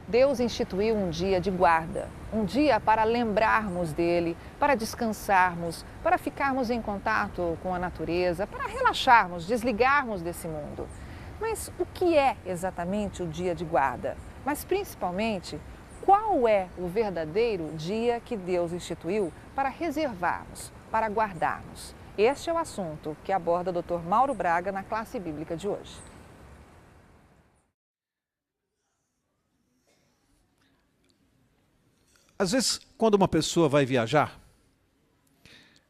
Deus instituiu um dia de guarda, um dia para lembrarmos dele, para descansarmos, para ficarmos em contato com a natureza, para relaxarmos, desligarmos desse mundo. Mas o que é exatamente o dia de guarda? Mas principalmente, qual é o verdadeiro dia que Deus instituiu para reservarmos, para guardarmos? Este é o assunto que aborda o Dr. Mauro Braga na classe bíblica de hoje. Às vezes, quando uma pessoa vai viajar,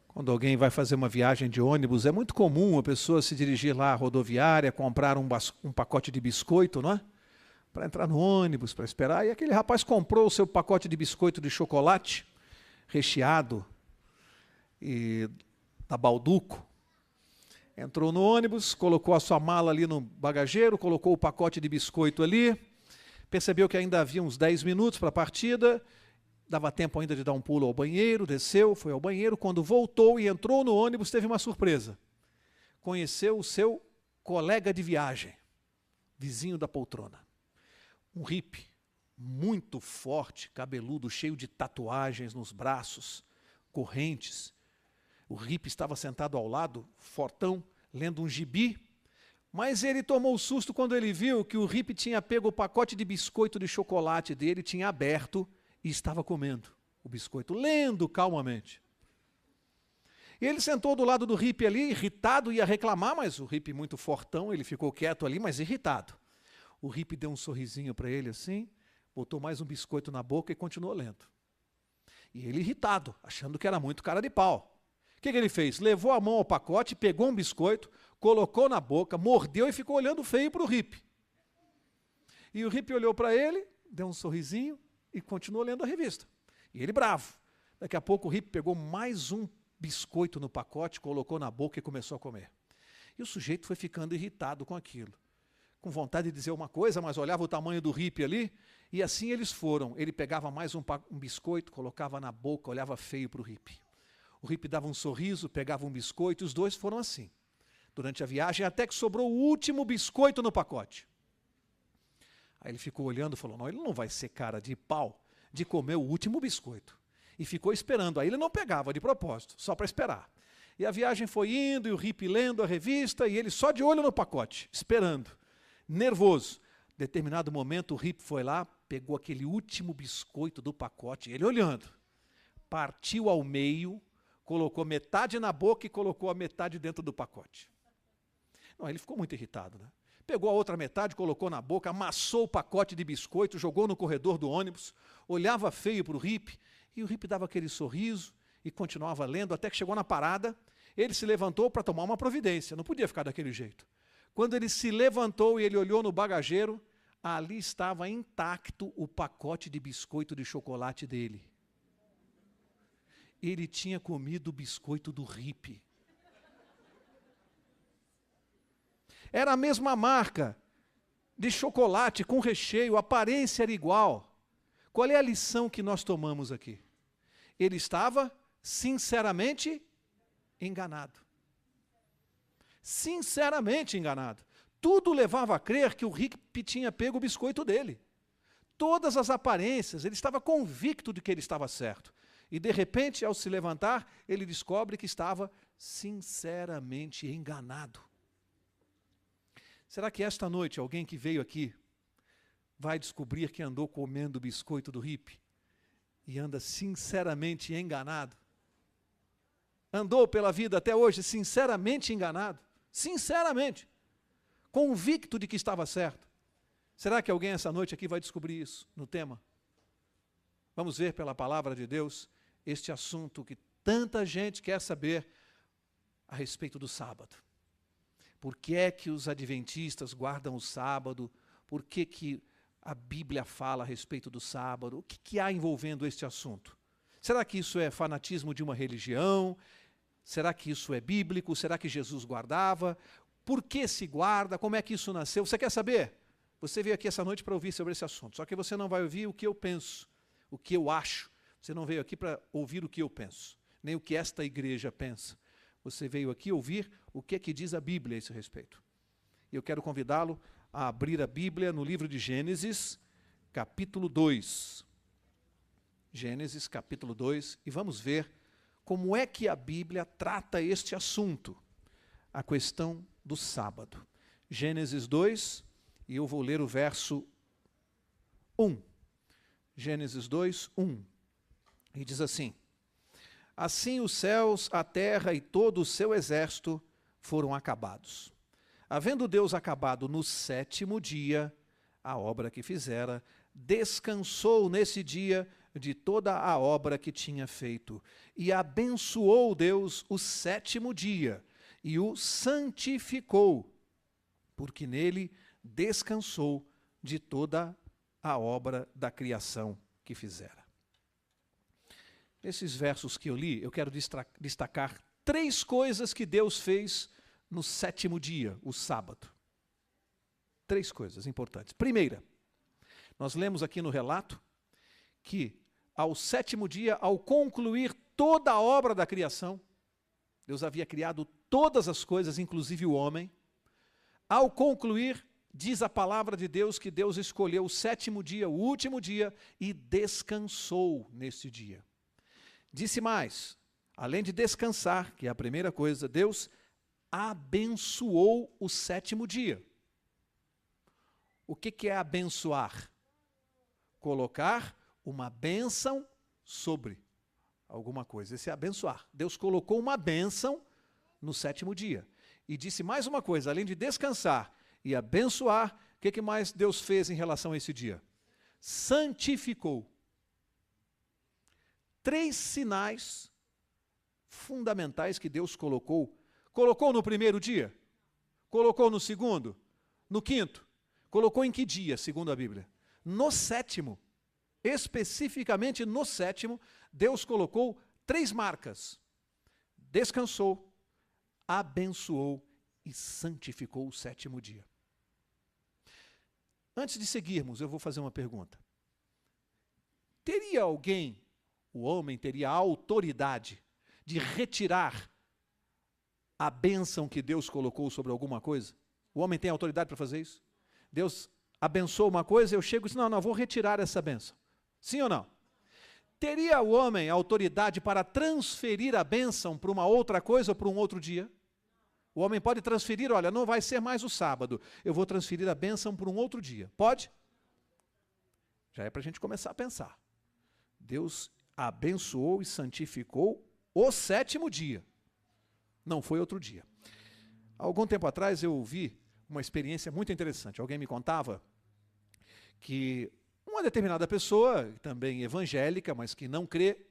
quando alguém vai fazer uma viagem de ônibus, é muito comum a pessoa se dirigir lá à rodoviária, comprar um pacote de biscoito, não é? Para entrar no ônibus, para esperar. E aquele rapaz comprou o seu pacote de biscoito de chocolate, recheado, e da Balduco. Entrou no ônibus, colocou a sua mala ali no bagageiro, colocou o pacote de biscoito ali, percebeu que ainda havia uns 10 minutos para a partida, dava tempo ainda de dar um pulo ao banheiro, desceu, foi ao banheiro. Quando voltou e entrou no ônibus, teve uma surpresa. Conheceu o seu colega de viagem, vizinho da poltrona. Um hippie, muito forte, cabeludo, cheio de tatuagens nos braços, correntes. O hippie estava sentado ao lado, fortão, lendo um gibi. Mas ele tomou susto quando ele viu que o hippie tinha pego o pacote de biscoito de chocolate dele, tinha aberto, e estava comendo o biscoito, lendo calmamente. E ele sentou do lado do hippie ali, irritado, ia reclamar, mas o hippie muito fortão, ele ficou quieto ali, mas irritado. O hippie deu um sorrisinho para ele assim, botou mais um biscoito na boca e continuou lendo. E ele irritado, achando que era muito cara de pau. O que ele fez? Levou a mão ao pacote, pegou um biscoito, colocou na boca, mordeu e ficou olhando feio para o hippie. E o hippie olhou para ele, deu um sorrisinho, e continuou lendo a revista. E ele bravo. Daqui a pouco o hippie pegou mais um biscoito no pacote, colocou na boca e começou a comer. E o sujeito foi ficando irritado com aquilo. Com vontade de dizer uma coisa, mas olhava o tamanho do hippie ali, e assim eles foram. Ele pegava mais um biscoito, colocava na boca, olhava feio para o hippie. O hippie dava um sorriso, pegava um biscoito, e os dois foram assim. Durante a viagem, até que sobrou o último biscoito no pacote. Aí ele ficou olhando e falou, não, ele não vai ser cara de pau de comer o último biscoito. E ficou esperando. Aí ele não pegava de propósito, só para esperar. E a viagem foi indo, e o hippie lendo a revista, e ele só de olho no pacote, esperando, nervoso. Em determinado momento o hippie foi lá, pegou aquele último biscoito do pacote, ele olhando, partiu ao meio, colocou metade na boca e colocou a metade dentro do pacote. Não, ele ficou muito irritado, né? Pegou a outra metade, colocou na boca, amassou o pacote de biscoito, jogou no corredor do ônibus, olhava feio para o hippie, e o hippie dava aquele sorriso e continuava lendo, até que chegou na parada. Ele se levantou para tomar uma providência, não podia ficar daquele jeito. Quando ele se levantou e ele olhou no bagageiro, ali estava intacto o pacote de biscoito de chocolate dele. Ele tinha comido o biscoito do hippie. Era a mesma marca de chocolate com recheio, a aparência era igual. Qual é a lição que nós tomamos aqui? Ele estava sinceramente enganado. Sinceramente enganado. Tudo levava a crer que o hippie tinha pego o biscoito dele. Todas as aparências, ele estava convicto de que ele estava certo. E de repente, ao se levantar, ele descobre que estava sinceramente enganado. Será que esta noite alguém que veio aqui vai descobrir que andou comendo o biscoito do hippie e anda sinceramente enganado? Andou pela vida até hoje sinceramente enganado? Sinceramente, convicto de que estava certo. Será que alguém essa noite aqui vai descobrir isso no tema? Vamos ver pela palavra de Deus este assunto que tanta gente quer saber a respeito do sábado. Por que é que os adventistas guardam o sábado? Por que que a Bíblia fala a respeito do sábado? O que há envolvendo este assunto? Será que isso é fanatismo de uma religião? Será que isso é bíblico? Será que Jesus guardava? Por que se guarda? Como é que isso nasceu? Você quer saber? Você veio aqui essa noite para ouvir sobre esse assunto. Só que você não vai ouvir o que eu penso, o que eu acho. Você não veio aqui para ouvir o que eu penso, nem o que esta igreja pensa. Você veio aqui ouvir o que é que diz a Bíblia a esse respeito. E eu quero convidá-lo a abrir a Bíblia no livro de Gênesis, capítulo 2. Gênesis, capítulo 2, e vamos ver como é que a Bíblia trata este assunto, a questão do sábado. Gênesis 2, e eu vou ler o verso 1. Gênesis 2, 1. E diz assim: Assim os céus, a terra e todo o seu exército foram acabados. Havendo Deus acabado no 7º dia a obra que fizera, descansou nesse dia de toda a obra que tinha feito. E abençoou Deus o 7º dia e o santificou, porque nele descansou de toda a obra da criação que fizera. Nesses versos que eu li, eu quero destacar 3 coisas que Deus fez no 7º dia, o sábado. 3 coisas importantes. Primeira, nós lemos aqui no relato que ao 7º dia, ao concluir toda a obra da criação, Deus havia criado todas as coisas, inclusive o homem. Ao concluir, diz a palavra de Deus que Deus escolheu o 7º dia, o último dia, e descansou nesse dia. Disse mais, além de descansar, que é a primeira coisa, Deus abençoou o 7º dia. O que é abençoar? Colocar uma bênção sobre alguma coisa. Esse é abençoar. Deus colocou uma bênção no 7º dia. E disse mais uma coisa, além de descansar e abençoar, o que mais Deus fez em relação a esse dia? Santificou. 3 sinais fundamentais que Deus colocou. Colocou no 1º dia? Colocou no 2º? No 5º? Colocou em que dia, segundo a Bíblia? No 7º. Especificamente no 7º, Deus colocou 3 marcas. Descansou, abençoou e santificou o 7º dia. Antes de seguirmos, eu vou fazer uma pergunta. Teria alguém, o homem teria a autoridade de retirar a bênção que Deus colocou sobre alguma coisa? O homem tem autoridade para fazer isso? Deus abençoa uma coisa, eu chego e digo, não, vou retirar essa bênção. Sim ou não? Teria o homem autoridade para transferir a bênção para uma outra coisa ou para um outro dia? O homem pode transferir, olha, não vai ser mais o sábado, eu vou transferir a bênção para um outro dia. Pode? Já é para a gente começar a pensar. Deus abençoou e santificou o 7º dia. Não foi outro dia. Há algum tempo atrás eu ouvi uma experiência muito interessante. Alguém me contava que uma determinada pessoa, também evangélica, mas que não crê,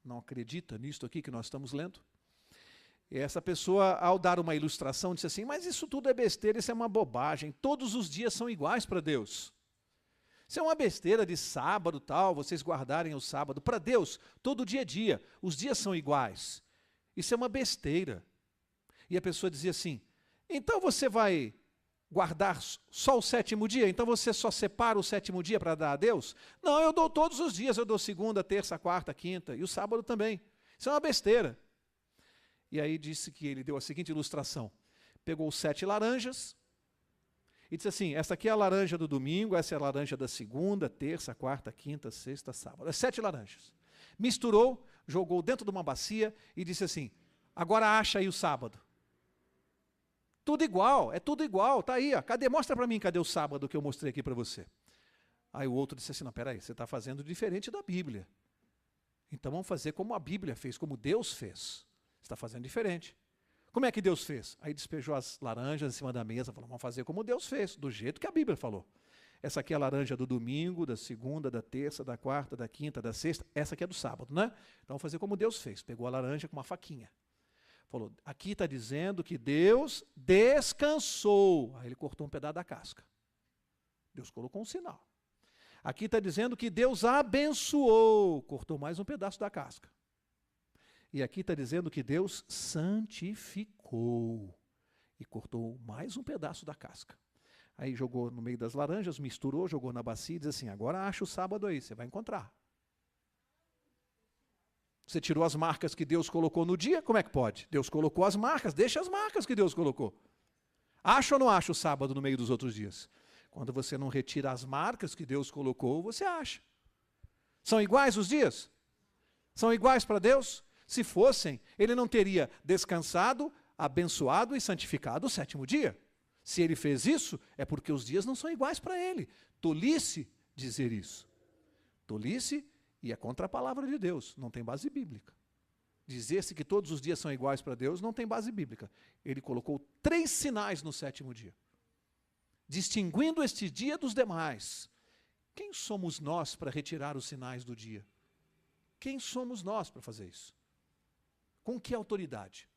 não acredita nisto aqui que nós estamos lendo, e essa pessoa, ao dar uma ilustração, disse assim, mas isso tudo é besteira, isso é uma bobagem, todos os dias são iguais para Deus. Isso é uma besteira de sábado, tal, vocês guardarem o sábado. Para Deus, todo dia é dia, os dias são iguais. Isso é uma besteira. E a pessoa dizia assim, então você vai guardar só o 7º dia? Então você só separa o 7º dia para dar a Deus? Não, eu dou todos os dias, eu dou segunda, terça, quarta, quinta, e o sábado também. Isso é uma besteira. E aí disse que ele deu a seguinte ilustração. Pegou 7 laranjas e disse assim, essa aqui é a laranja do domingo, essa é a laranja da segunda, terça, quarta, quinta, sexta, sábado. 7 laranjas. Misturou, jogou dentro de uma bacia e disse assim, agora acha aí o sábado. Tudo igual, é tudo igual, tá aí, ó. Cadê? Mostra para mim, cadê o sábado que eu mostrei aqui para você? Aí o outro disse assim, não, peraí, você está fazendo diferente da Bíblia. Então vamos fazer como a Bíblia fez, como Deus fez. Você está fazendo diferente. Como é que Deus fez? Aí despejou as laranjas em cima da mesa, falou, vamos fazer como Deus fez, do jeito que a Bíblia falou. Essa aqui é a laranja do domingo, da segunda, da terça, da quarta, da quinta, da sexta. Essa aqui é do sábado, né? Então vamos fazer como Deus fez. Pegou a laranja com uma faquinha. Falou, aqui está dizendo que Deus descansou. Aí ele cortou um pedaço da casca. Deus colocou um sinal. Aqui está dizendo que Deus abençoou. Cortou mais um pedaço da casca. E aqui está dizendo que Deus santificou. E cortou mais um pedaço da casca. Aí jogou no meio das laranjas, misturou, jogou na bacia e diz assim, agora acha o sábado aí, você vai encontrar. Você tirou as marcas que Deus colocou no dia, como é que pode? Deus colocou as marcas, deixa as marcas que Deus colocou. Acha ou não acha o sábado no meio dos outros dias? Quando você não retira as marcas que Deus colocou, você acha. São iguais os dias? São iguais para Deus? Se fossem, ele não teria descansado, abençoado e santificado o sétimo dia. Se ele fez isso, é porque os dias não são iguais para ele. Tolice dizer isso. Tolice, e é contra a palavra de Deus, não tem base bíblica. Dizer-se que todos os dias são iguais para Deus não tem base bíblica. Ele colocou 3 sinais no sétimo dia, distinguindo este dia dos demais. Quem somos nós para retirar os sinais do dia? Quem somos nós para fazer isso? Com que autoridade?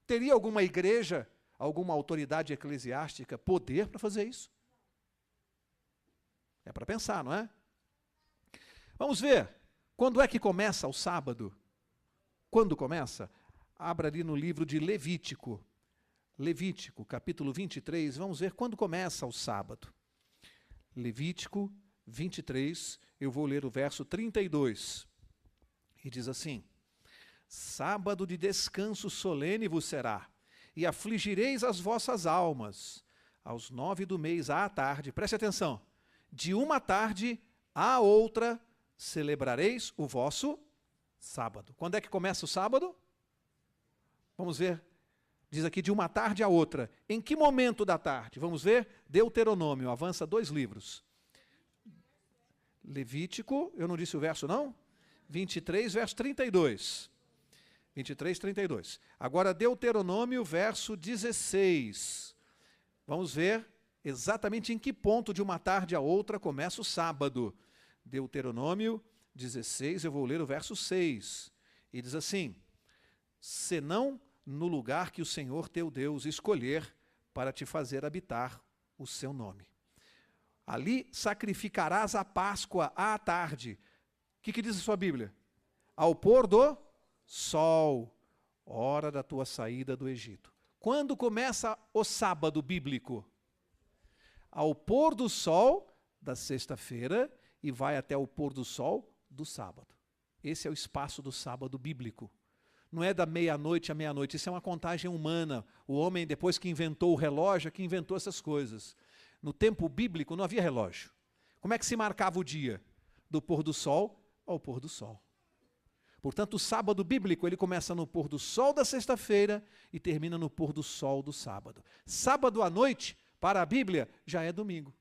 Teria alguma igreja, alguma autoridade eclesiástica poder para fazer isso? É para pensar, não é? Vamos ver, quando é que começa o sábado? Quando começa? Abra ali no livro de Levítico. Levítico, capítulo 23, vamos ver quando começa o sábado. Levítico 23, eu vou ler o verso 32. E diz assim: sábado de descanso solene vos será, e afligireis as vossas almas. Aos 9 do mês à tarde, preste atenção, de uma tarde à outra celebrareis o vosso sábado. Quando é que começa o sábado? Vamos ver. Diz aqui de uma tarde à outra. Em que momento da tarde? Vamos ver. Deuteronômio, avança 2 livros. Levítico, eu não disse o verso não? 23, verso 32. 23, 32. Agora Deuteronômio, verso 16. Vamos ver exatamente em que ponto de uma tarde a outra começa o sábado. Deuteronômio 16, eu vou ler o verso 6. E diz assim: senão no lugar que o Senhor teu Deus escolher para te fazer habitar o seu nome. Ali sacrificarás a Páscoa à tarde. O que diz a sua Bíblia? Ao pôr do sol, hora da tua saída do Egito. Quando começa o sábado bíblico? Ao pôr do sol da sexta-feira e vai até o pôr do sol do sábado. Esse é o espaço do sábado bíblico. Não é da meia-noite à meia-noite, isso é uma contagem humana. O homem, depois que inventou o relógio, é que inventou essas coisas. No tempo bíblico não havia relógio. Como é que se marcava o dia? Do pôr do sol ao pôr do sol. Portanto, o sábado bíblico ele começa no pôr do sol da sexta-feira e termina no pôr do sol do sábado. Sábado à noite, para a Bíblia, já é domingo.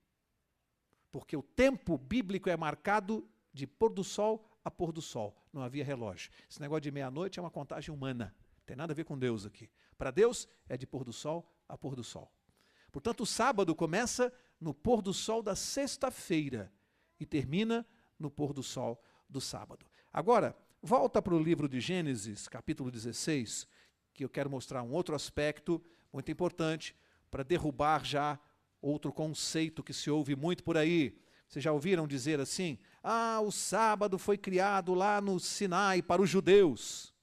Porque o tempo bíblico é marcado de pôr do sol a pôr do sol. Não havia relógio. Esse negócio de meia-noite é uma contagem humana. Não tem nada a ver com Deus aqui. Para Deus é de pôr do sol a pôr do sol. Portanto, o sábado começa no pôr do sol da sexta-feira e termina no pôr do sol do sábado. Agora, volta para o livro de Gênesis, capítulo 16, que eu quero mostrar um outro aspecto muito importante para derrubar já outro conceito que se ouve muito por aí. Vocês já ouviram dizer assim? Ah, o sábado foi criado lá no Sinai para os judeus.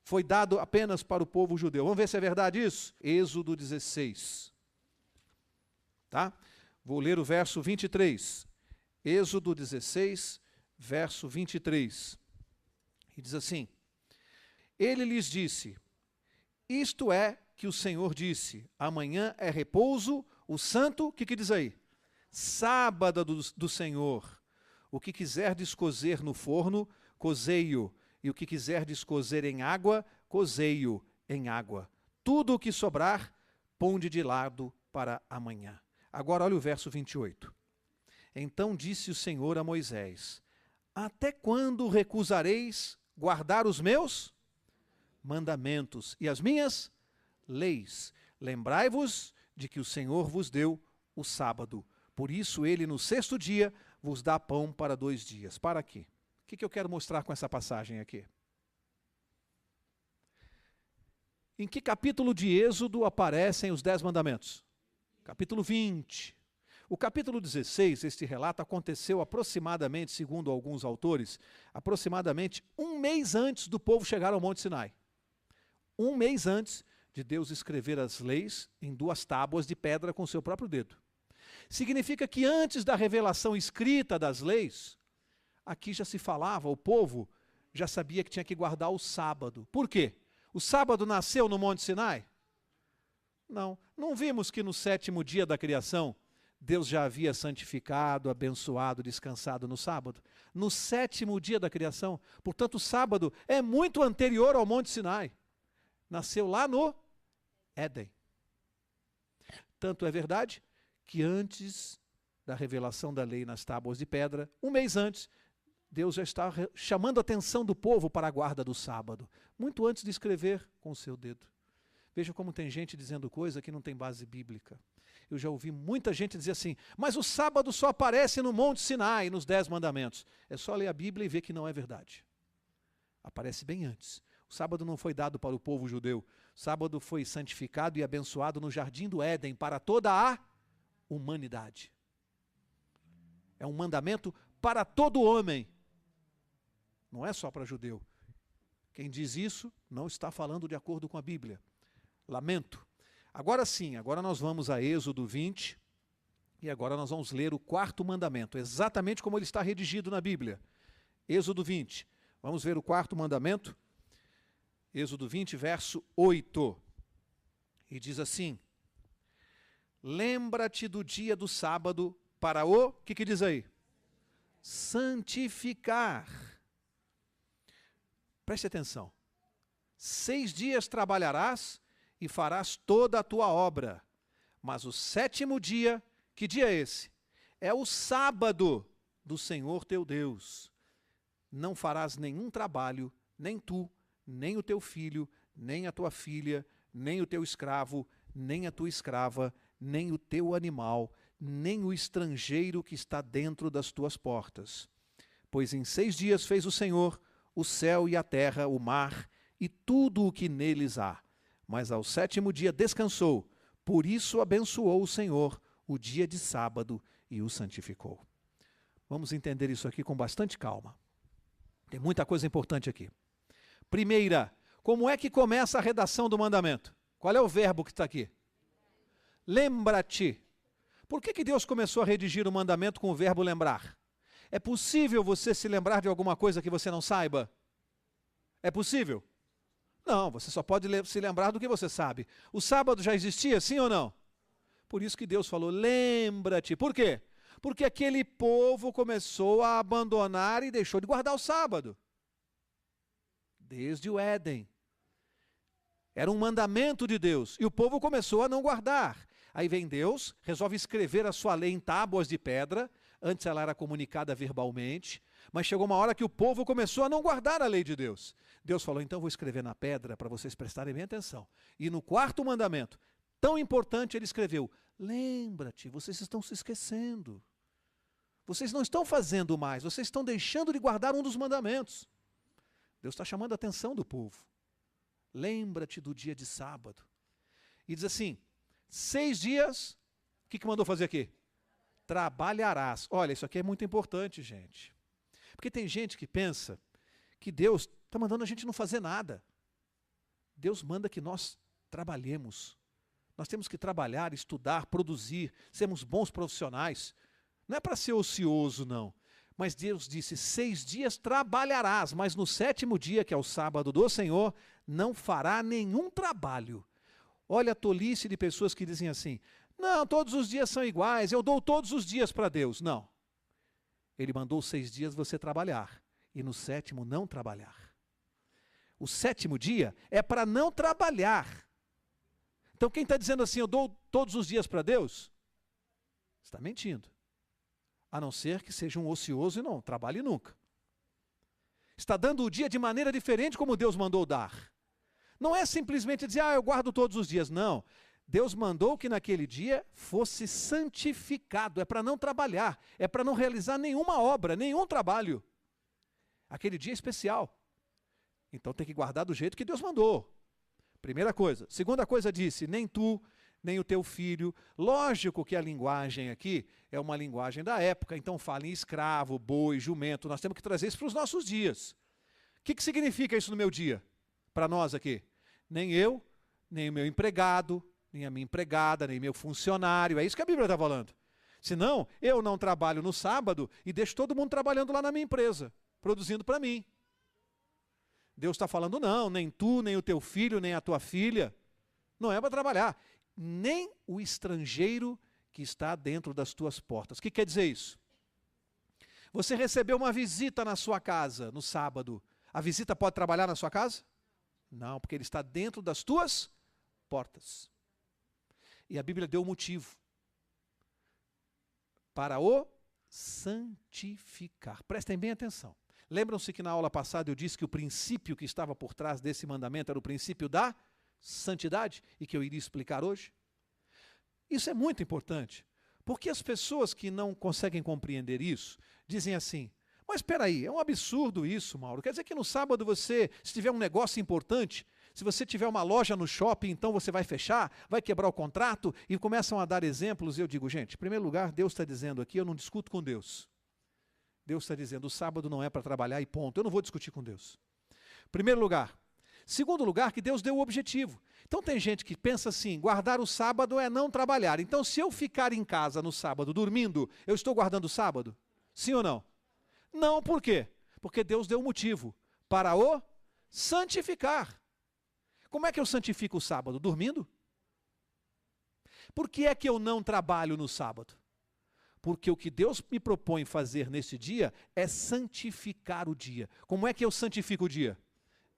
Foi dado apenas para o povo judeu. Vamos ver se é verdade isso? Êxodo 16. Tá? Vou ler o verso 23. Êxodo 16, verso 23. E diz assim: ele lhes disse, isto é que o Senhor disse, amanhã é repouso, o santo, o que diz aí? Sábado do Senhor. O que quiserdes cozer no forno, cozei-o, e o que quiserdes cozer em água, cozei-o em água. Tudo o que sobrar, ponde de lado para amanhã. Agora olha o verso 28. Então disse o Senhor a Moisés, até quando recusareis guardar os meus mandamentos e as minhas leis? Lembrai-vos de que o Senhor vos deu o sábado. Por isso ele no 6º dia vos dá pão para 2 dias. Para aqui. O que eu quero mostrar com essa passagem aqui? Em que capítulo de Êxodo aparecem os 10 mandamentos? Capítulo 20. O capítulo 16, este relato aconteceu aproximadamente, segundo alguns autores, aproximadamente 1 mês antes do povo chegar ao Monte Sinai. 1 mês antes de Deus escrever as leis em 2 tábuas de pedra com seu próprio dedo. Significa que antes da revelação escrita das leis, aqui já se falava, o povo já sabia que tinha que guardar o sábado. Por quê? O sábado nasceu no Monte Sinai? Não vimos que no 7º dia da criação, Deus já havia santificado, abençoado, descansado no sábado? No 7º dia da criação. Portanto, o sábado é muito anterior ao Monte Sinai. Nasceu lá no Éden. Tanto é verdade que antes da revelação da lei nas tábuas de pedra, um mês antes, Deus já está chamando a atenção do povo para a guarda do sábado, muito antes de escrever com o seu dedo. Veja como tem gente dizendo coisa que não tem base bíblica. Eu já ouvi muita gente dizer assim, mas o sábado só aparece no Monte Sinai, nos 10 mandamentos. É só ler a Bíblia e ver que não é verdade. Aparece bem antes. O sábado não foi dado para o povo judeu. O sábado foi santificado e abençoado no jardim do Éden para toda a humanidade. É um mandamento para todo homem. Não é só para judeu. Quem diz isso não está falando de acordo com a Bíblia. Lamento. Agora sim, agora nós vamos a Êxodo 20 e agora nós vamos ler o 4º mandamento, exatamente como ele está redigido na Bíblia. Êxodo 20. Vamos ver o 4º mandamento. Êxodo 20, verso 8. E diz assim: lembra-te do dia do sábado para o que diz aí? Santificar. Preste atenção. 6 dias trabalharás e farás toda a tua obra. Mas o 7º dia, que dia é esse? É o sábado do Senhor teu Deus. Não farás nenhum trabalho, nem tu, nem o teu filho, nem a tua filha, nem o teu escravo, nem a tua escrava, nem o teu animal, nem o estrangeiro que está dentro das tuas portas. Pois em 6 dias fez o Senhor o céu e a terra, o mar e tudo o que neles há. Mas ao 7º dia descansou, por isso abençoou o Senhor o dia de sábado e o santificou. Vamos entender isso aqui com bastante calma. Tem muita coisa importante aqui. Primeira, como é que começa a redação do mandamento? Qual é o verbo que está aqui? Lembra-te. Por que Deus começou a redigir o mandamento com o verbo lembrar? É possível você se lembrar de alguma coisa que você não saiba? É possível? Não, você só pode se lembrar do que você sabe. O sábado já existia, sim ou não? Por isso que Deus falou, lembra-te. Por quê? Porque aquele povo começou a abandonar e deixou de guardar o sábado. Desde o Éden. Era um mandamento de Deus. E o povo começou a não guardar. Aí vem Deus, resolve escrever a sua lei em tábuas de pedra. Antes ela era comunicada verbalmente. Mas chegou uma hora que o povo começou a não guardar a lei de Deus. Deus falou, então vou escrever na pedra para vocês prestarem bem atenção. E no 4º mandamento, tão importante, ele escreveu, lembra-te, vocês estão se esquecendo. Vocês não estão fazendo mais, vocês estão deixando de guardar um dos mandamentos. Deus está chamando a atenção do povo. Lembra-te do dia de sábado. E diz assim, 6 dias, o que mandou fazer aqui? Trabalharás. Olha, isso aqui é muito importante, gente. Porque tem gente que pensa que Deus está mandando a gente não fazer nada. Deus manda que nós trabalhemos. Nós temos que trabalhar, estudar, produzir, sermos bons profissionais. Não é para ser ocioso, não. Mas Deus disse, 6 dias trabalharás, mas no 7º dia, que é o sábado do Senhor, não fará nenhum trabalho. Olha a tolice de pessoas que dizem assim, não, todos os dias são iguais, eu dou todos os dias para Deus. Não. Ele mandou 6 dias você trabalhar, e no 7º não trabalhar. O 7º dia é para não trabalhar. Então quem está dizendo assim, eu dou todos os dias para Deus, está mentindo. A não ser que seja um ocioso e não trabalhe nunca. Está dando o dia de maneira diferente como Deus mandou dar. Não é simplesmente dizer, eu guardo todos os dias. Não. Deus mandou que naquele dia fosse santificado. É para não trabalhar. É para não realizar nenhuma obra, nenhum trabalho. Aquele dia é especial. Então tem que guardar do jeito que Deus mandou. Primeira coisa. Segunda coisa disse, nem tu, nem o teu filho. Lógico que a linguagem aqui é uma linguagem da época, então fala em escravo, boi, jumento. Nós temos que trazer isso para os nossos dias. O que significa isso no meu dia? Para nós aqui? Nem eu, nem o meu empregado, nem a minha empregada, nem meu funcionário. É isso que a Bíblia está falando. Senão, eu não trabalho no sábado e deixo todo mundo trabalhando lá na minha empresa, produzindo para mim. Deus está falando, não, nem tu, nem o teu filho, nem a tua filha. Não é para trabalhar. Nem o estrangeiro que está dentro das tuas portas. O que quer dizer isso? Você recebeu uma visita na sua casa no sábado. A visita pode trabalhar na sua casa? Não, porque ele está dentro das tuas portas. E a Bíblia deu o motivo. Para o santificar. Prestem bem atenção. Lembram-se que na aula passada eu disse que o princípio que estava por trás desse mandamento era o princípio da santidade e que eu iria explicar hoje? Isso é muito importante, porque as pessoas que não conseguem compreender isso dizem assim: mas espera aí, é um absurdo isso, Mauro. Quer dizer que no sábado você, se tiver um negócio importante, se você tiver uma loja no shopping, então você vai fechar, vai quebrar o contrato, e começam a dar exemplos. E eu digo, gente, em primeiro lugar, Deus está dizendo aqui, eu não discuto com Deus. Deus está dizendo, o sábado não é para trabalhar e ponto. Eu não vou discutir com Deus. Primeiro lugar. Segundo lugar, que Deus deu o objetivo. Então tem gente que pensa assim, guardar o sábado é não trabalhar. Então se eu ficar em casa no sábado dormindo, eu estou guardando o sábado? Sim ou não? Não, por quê? Porque Deus deu o motivo para o santificar. Como é que eu santifico o sábado? Dormindo? Por que é que eu não trabalho no sábado? Porque o que Deus me propõe fazer nesse dia é santificar o dia. Como é que eu santifico o dia?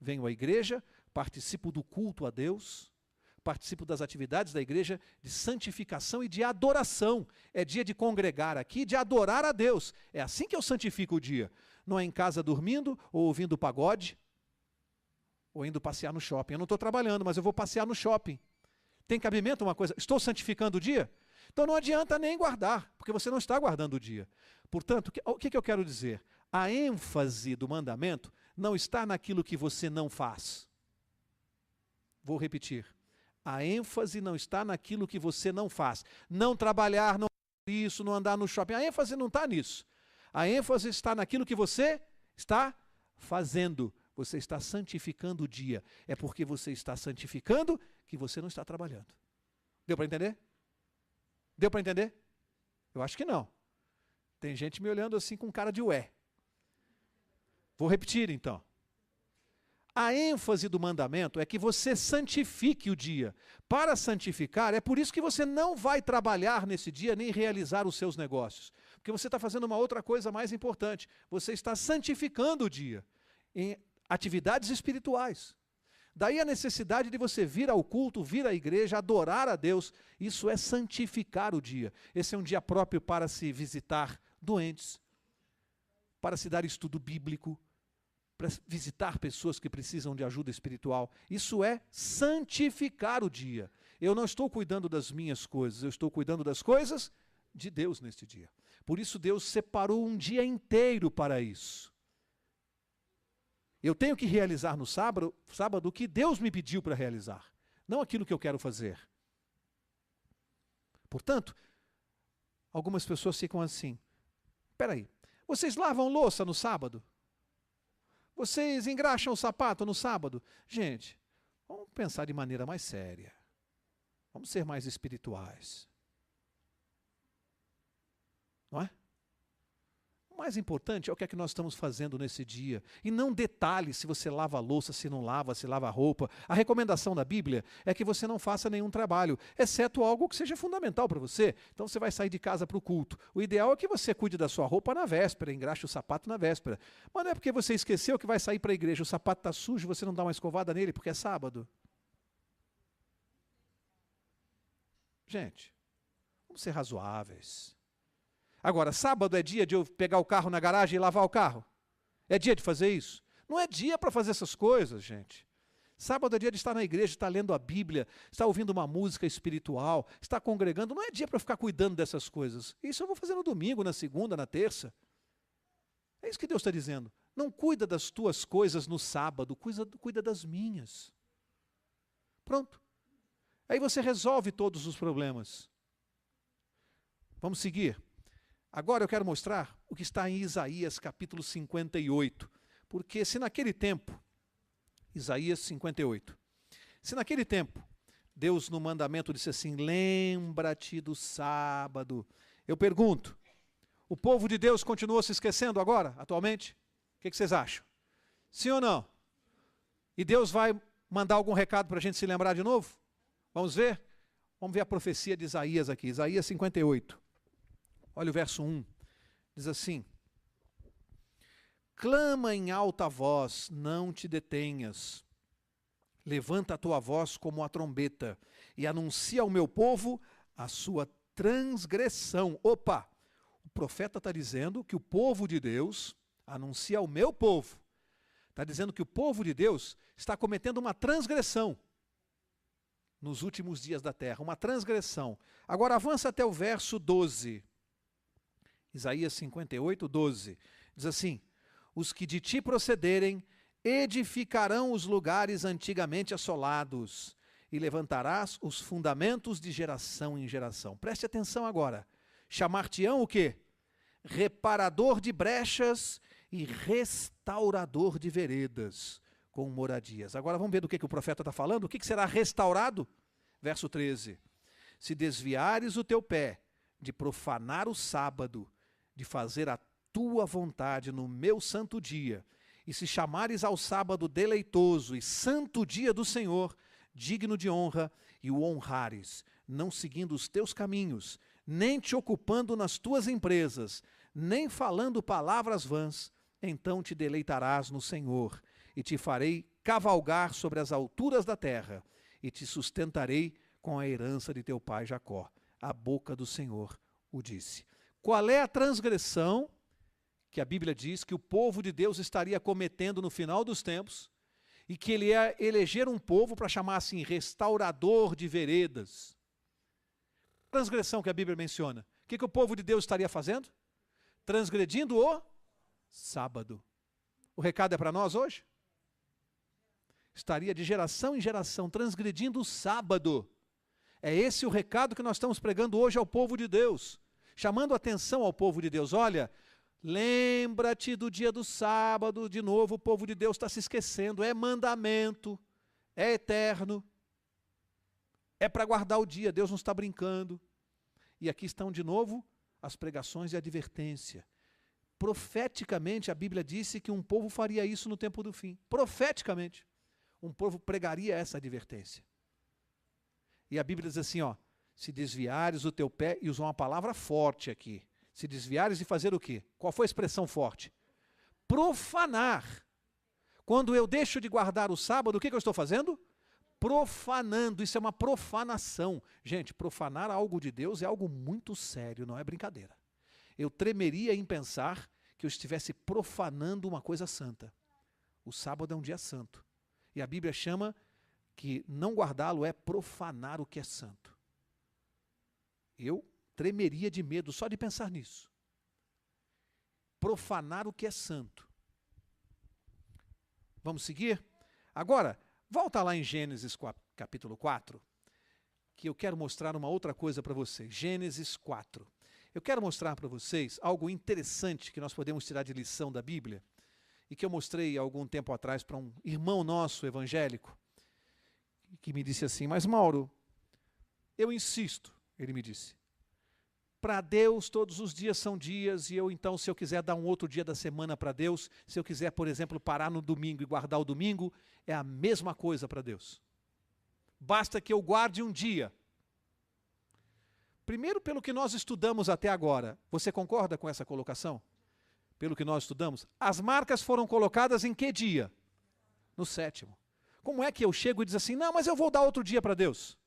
Venho à igreja, participo do culto a Deus, participo das atividades da igreja de santificação e de adoração. É dia de congregar aqui, de adorar a Deus. É assim que eu santifico o dia. Não é em casa dormindo ou ouvindo pagode, ou indo passear no shopping. Eu não estou trabalhando, mas eu vou passear no shopping. Tem cabimento uma coisa? Estou santificando o dia? Então não adianta nem guardar, porque você não está guardando o dia. Portanto, o que eu quero dizer? A ênfase do mandamento não está naquilo que você não faz. Vou repetir. A ênfase não está naquilo que você não faz. Não trabalhar, não isso, não andar no shopping. A ênfase não está nisso. A ênfase está naquilo que você está fazendo. Você está santificando o dia. É porque você está santificando que você não está trabalhando. Deu para entender? Deu para entender? Eu acho que não. Tem gente me olhando assim com cara de ué. Vou repetir então. A ênfase do mandamento é que você santifique o dia. Para santificar, é por isso que você não vai trabalhar nesse dia nem realizar os seus negócios. Porque você está fazendo uma outra coisa mais importante. Você está santificando o dia em atividades espirituais. Daí a necessidade de você vir ao culto, vir à igreja, adorar a Deus. Isso é santificar o dia. Esse é um dia próprio para se visitar doentes, para se dar estudo bíblico, para visitar pessoas que precisam de ajuda espiritual. Isso é santificar o dia. Eu não estou cuidando das minhas coisas, eu estou cuidando das coisas de Deus neste dia. Por isso Deus separou um dia inteiro para isso. Eu tenho que realizar no sábado o que Deus me pediu para realizar, não aquilo que eu quero fazer. Portanto, algumas pessoas ficam assim, espera aí, vocês lavam louça no sábado? Vocês engraxam o sapato no sábado? Gente, vamos pensar de maneira mais séria. Vamos ser mais espirituais. Não é? O mais importante é o que é que nós estamos fazendo nesse dia. E não detalhe se você lava a louça, se não lava, se lava a roupa. A recomendação da Bíblia é que você não faça nenhum trabalho, exceto algo que seja fundamental para você. Então você vai sair de casa para o culto. O ideal é que você cuide da sua roupa na véspera, engraxe o sapato na véspera. Mas não é porque você esqueceu que vai sair para a igreja, o sapato está sujo, você não dá uma escovada nele porque é sábado. Gente, vamos ser razoáveis. Agora, sábado é dia de eu pegar o carro na garagem e lavar o carro? É dia de fazer isso? Não é dia para fazer essas coisas, gente. Sábado é dia de estar na igreja, estar lendo a Bíblia, estar ouvindo uma música espiritual, estar congregando. Não é dia para ficar cuidando dessas coisas. Isso eu vou fazer no domingo, na segunda, na terça. É isso que Deus está dizendo. Não cuida das tuas coisas no sábado, cuida das minhas. Pronto. Aí você resolve todos os problemas. Vamos seguir. Agora eu quero mostrar o que está em Isaías capítulo 58. Porque se naquele tempo, Isaías 58, se naquele tempo, Deus no mandamento disse assim, lembra-te do sábado. Eu pergunto, o povo de Deus continuou se esquecendo agora, atualmente? O que vocês acham? Sim ou não? E Deus vai mandar algum recado para a gente se lembrar de novo? Vamos ver? Vamos ver a profecia de Isaías aqui, Isaías 58. Olha o verso 1. Diz assim: clama em alta voz, não te detenhas. Levanta a tua voz como a trombeta e anuncia ao meu povo a sua transgressão. Opa! O profeta está dizendo que o povo de Deus anuncia ao meu povo. Está dizendo que o povo de Deus está cometendo uma transgressão nos últimos dias da terra, uma transgressão. Agora avança até o verso 12. Isaías 58, 12. Diz assim: os que de ti procederem edificarão os lugares antigamente assolados e levantarás os fundamentos de geração em geração. Preste atenção agora. Chamar-te-ão o quê? Reparador de brechas e restaurador de veredas com moradias. Agora vamos ver do que o profeta está falando. O que será restaurado? Verso 13. Se desviares o teu pé de profanar o sábado, de fazer a tua vontade no meu santo dia, e se chamares ao sábado deleitoso e santo dia do Senhor, digno de honra, e o honrares, não seguindo os teus caminhos, nem te ocupando nas tuas empresas, nem falando palavras vãs, então te deleitarás no Senhor, e te farei cavalgar sobre as alturas da terra, e te sustentarei com a herança de teu pai Jacó. A boca do Senhor o disse. Qual é a transgressão que a Bíblia diz que o povo de Deus estaria cometendo no final dos tempos, e que ele ia eleger um povo para chamar assim, restaurador de veredas? Transgressão que a Bíblia menciona. O que o povo de Deus estaria fazendo? Transgredindo o sábado. O recado é para nós hoje? Estaria de geração em geração transgredindo o sábado. É esse o recado que nós estamos pregando hoje ao povo de Deus, chamando atenção ao povo de Deus. Olha, lembra-te do dia do sábado. De novo o povo de Deus está se esquecendo. É mandamento, é eterno, é para guardar o dia. Deus não está brincando. E aqui estão de novo as pregações de advertência. Profeticamente a Bíblia disse que um povo faria isso no tempo do fim. Profeticamente um povo pregaria essa advertência. E a Bíblia diz assim, ó: se desviares o teu pé, e usou uma palavra forte aqui. Se desviares de fazer o quê? Qual foi a expressão forte? Profanar. Quando eu deixo de guardar o sábado, o que eu estou fazendo? Profanando. Isso é uma profanação. Gente, profanar algo de Deus é algo muito sério, não é brincadeira. Eu tremeria em pensar que eu estivesse profanando uma coisa santa. O sábado é um dia santo. E a Bíblia chama que não guardá-lo é profanar o que é santo. Eu tremeria de medo só de pensar nisso. Profanar o que é santo. Vamos seguir? Agora, volta lá em Gênesis capítulo 4, que eu quero mostrar uma outra coisa para vocês. Gênesis 4. Eu quero mostrar para vocês algo interessante que nós podemos tirar de lição da Bíblia, e que eu mostrei há algum tempo atrás para um irmão nosso evangélico, que me disse assim: mas Mauro, eu insisto, ele me disse, para Deus todos os dias são dias, e eu então, se eu quiser dar um outro dia da semana para Deus, se eu quiser, por exemplo, parar no domingo e guardar o domingo, é a mesma coisa para Deus. Basta que eu guarde um dia. Primeiro, pelo que nós estudamos até agora, você concorda com essa colocação? Pelo que nós estudamos, as marcas foram colocadas em que dia? No 7º. Como é que eu chego e diz assim, não, mas eu vou dar outro dia para Deus?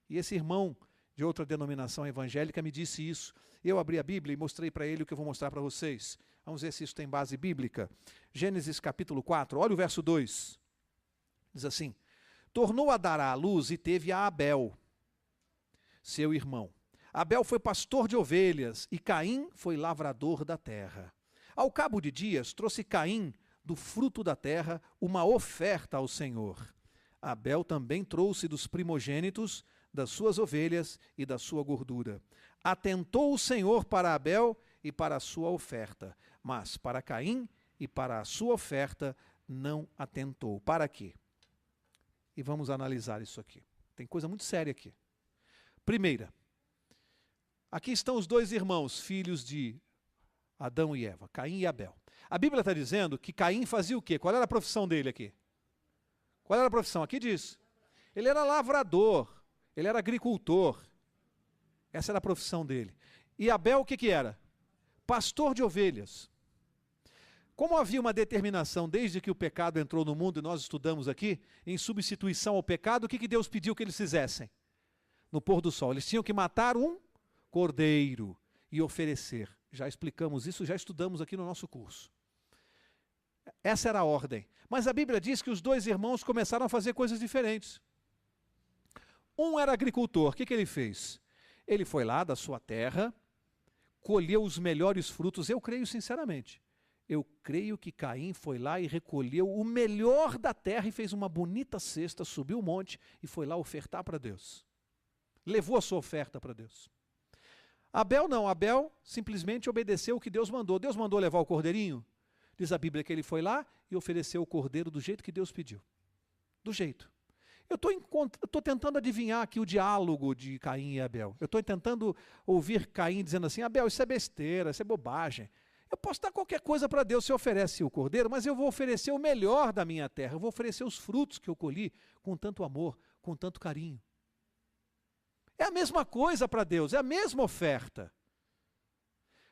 E esse irmão de outra denominação evangélica me disse isso. Eu abri a Bíblia e mostrei para ele o que eu vou mostrar para vocês. Vamos ver se isso tem base bíblica. Gênesis capítulo 4, olha o verso 2. Diz assim: tornou a dar à luz e teve a Abel, seu irmão. Abel foi pastor de ovelhas e Caim foi lavrador da terra. Ao cabo de dias, trouxe Caim do fruto da terra uma oferta ao Senhor. Abel também trouxe dos primogênitos das suas ovelhas e da sua gordura. Atentou o Senhor para Abel e para a sua oferta, mas para Caim e para a sua oferta não atentou. Para quê? E vamos analisar isso aqui. Tem coisa muito séria aqui. Primeira, aqui estão os dois irmãos, filhos de Adão e Eva, Caim e Abel. A Bíblia está dizendo que Caim fazia o quê? Qual era a profissão dele aqui? Qual era a profissão? Aqui diz. Ele era lavrador. Ele era agricultor. Essa era a profissão dele. E Abel o que era? Pastor de ovelhas. Como havia uma determinação desde que o pecado entrou no mundo, e nós estudamos aqui, em substituição ao pecado, o que Deus pediu que eles fizessem? No pôr do sol, eles tinham que matar um cordeiro e oferecer. Já explicamos isso, já estudamos aqui no nosso curso. Essa era a ordem. Mas a Bíblia diz que os dois irmãos começaram a fazer coisas diferentes. Um era agricultor, o que ele fez? Ele foi lá da sua terra, colheu os melhores frutos, eu creio sinceramente. Eu creio que Caim foi lá e recolheu o melhor da terra e fez uma bonita cesta, subiu o monte e foi lá ofertar para Deus. Levou a sua oferta para Deus. Abel não, Abel simplesmente obedeceu o que Deus mandou. Deus mandou levar o cordeirinho? Diz a Bíblia que ele foi lá e ofereceu o cordeiro do jeito que Deus pediu. Do jeito. Eu estou tentando adivinhar aqui o diálogo de Caim e Abel. Eu estou tentando ouvir Caim dizendo assim, Abel, isso é besteira, isso é bobagem. Eu posso dar qualquer coisa para Deus, você oferece o cordeiro, mas eu vou oferecer o melhor da minha terra. Eu vou oferecer os frutos que eu colhi com tanto amor, com tanto carinho. É a mesma coisa para Deus, é a mesma oferta.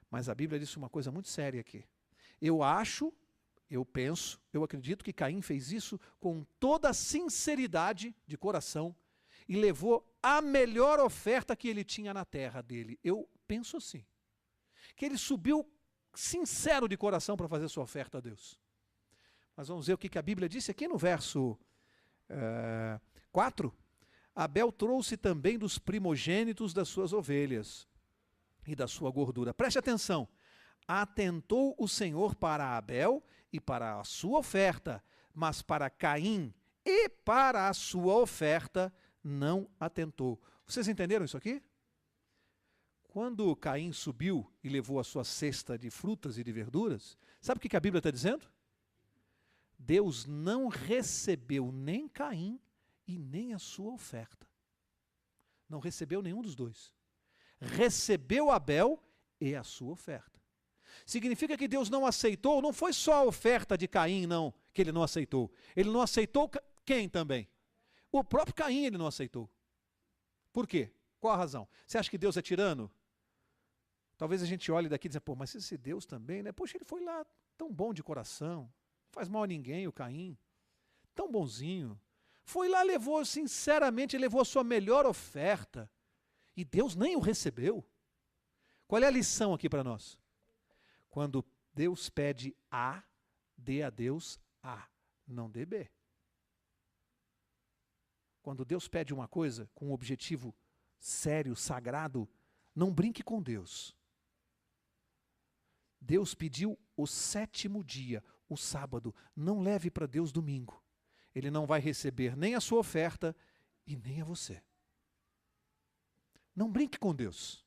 Mas a Bíblia diz uma coisa muito séria aqui. Eu acredito que Caim fez isso com toda a sinceridade de coração e levou a melhor oferta que ele tinha na terra dele. Eu penso assim, que ele subiu sincero de coração para fazer sua oferta a Deus. Mas vamos ver o que a Bíblia disse aqui no verso 4. Abel trouxe também dos primogênitos das suas ovelhas e da sua gordura. Preste atenção. Atentou o Senhor para Abel e para a sua oferta, mas para Caim e para a sua oferta não atentou. Vocês entenderam isso aqui? Quando Caim subiu e levou a sua cesta de frutas e de verduras, sabe o que a Bíblia está dizendo? Deus não recebeu nem Caim e nem a sua oferta. Não recebeu nenhum dos dois. Recebeu Abel e a sua oferta. Significa que Deus não aceitou, não foi só a oferta de Caim, não, que ele não aceitou. Ele não aceitou quem também? O próprio Caim ele não aceitou. Por quê? Qual a razão? Você acha que Deus é tirano? Talvez a gente olhe daqui e diga, pô, mas esse Deus também, né? Poxa, ele foi lá tão bom de coração, não faz mal a ninguém o Caim, tão bonzinho. Foi lá, levou, sinceramente, levou a sua melhor oferta. E Deus nem o recebeu. Qual é a lição aqui para nós? Quando Deus pede A, dê a Deus A, não dê B. Quando Deus pede uma coisa com um objetivo sério, sagrado, não brinque com Deus. Deus pediu o 7º dia, o sábado. Não leve para Deus domingo. Ele não vai receber nem a sua oferta e nem a você. Não brinque com Deus.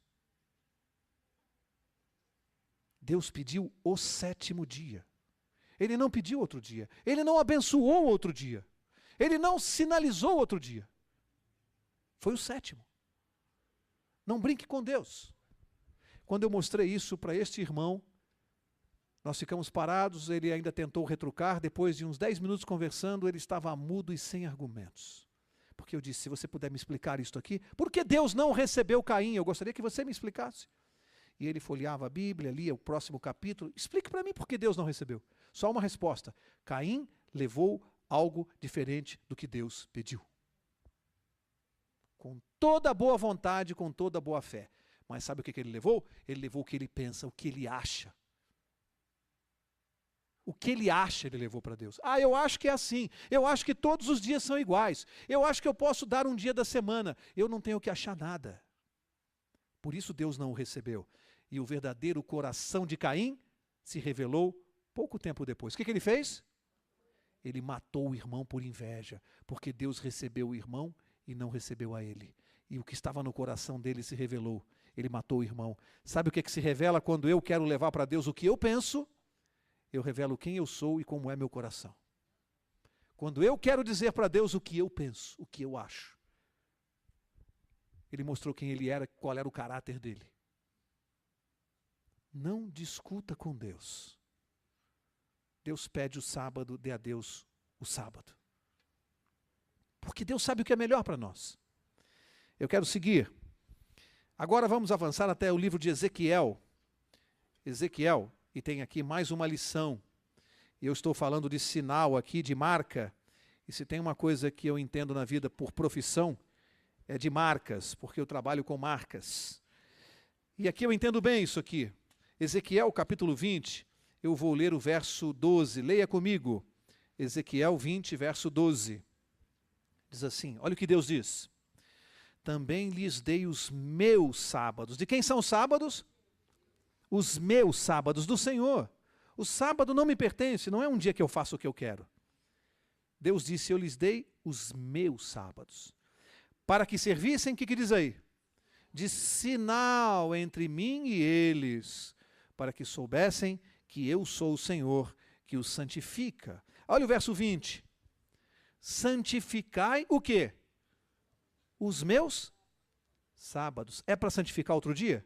Deus pediu o 7º dia. Ele não pediu outro dia. Ele não abençoou outro dia. Ele não sinalizou outro dia. Foi o 7º. Não brinque com Deus. Quando eu mostrei isso para este irmão, nós ficamos parados, ele ainda tentou retrucar, depois de uns 10 minutos conversando, ele estava mudo e sem argumentos. Porque eu disse, se você puder me explicar isto aqui, por que Deus não recebeu Caim? Eu gostaria que você me explicasse. E ele folheava a Bíblia, lia o próximo capítulo. Explique para mim por que Deus não recebeu. Só uma resposta. Caim levou algo diferente do que Deus pediu. Com toda a boa vontade, com toda a boa fé. Mas sabe o que ele levou? Ele levou o que ele pensa, o que ele acha. O que ele acha ele levou para Deus. Ah, eu acho que é assim. Eu acho que todos os dias são iguais. Eu acho que eu posso dar um dia da semana. Eu não tenho que achar nada. Por isso Deus não o recebeu. E o verdadeiro coração de Caim se revelou pouco tempo depois. O que ele fez? Ele matou o irmão por inveja. Porque Deus recebeu o irmão e não recebeu a ele. E o que estava no coração dele se revelou. Ele matou o irmão. Sabe o que se revela quando eu quero levar para Deus o que eu penso? Eu revelo quem eu sou e como é meu coração. Quando eu quero dizer para Deus o que eu penso, o que eu acho, ele mostrou quem ele era, qual era o caráter dele. Não discuta com Deus. Deus pede o sábado, dê a Deus o sábado. Porque Deus sabe o que é melhor para nós. Eu quero seguir. Agora vamos avançar até o livro de Ezequiel. Ezequiel, e tem aqui mais uma lição. Eu estou falando de sinal aqui, de marca. E se tem uma coisa que eu entendo na vida por profissão, é de marcas, porque eu trabalho com marcas. E aqui eu entendo bem isso aqui. Ezequiel capítulo 20, eu vou ler o verso 12. Leia comigo. Ezequiel 20, verso 12. Diz assim, olha o que Deus diz. Também lhes dei os meus sábados. De quem são os sábados? Os meus sábados, do Senhor. O sábado não me pertence, não é um dia que eu faço o que eu quero. Deus disse, eu lhes dei os meus sábados. Para que servissem, o que diz aí? De sinal entre mim e eles, para que soubessem que eu sou o Senhor, que os santifica. Olha o verso 20. Santificai o quê? Os meus sábados. É para santificar outro dia?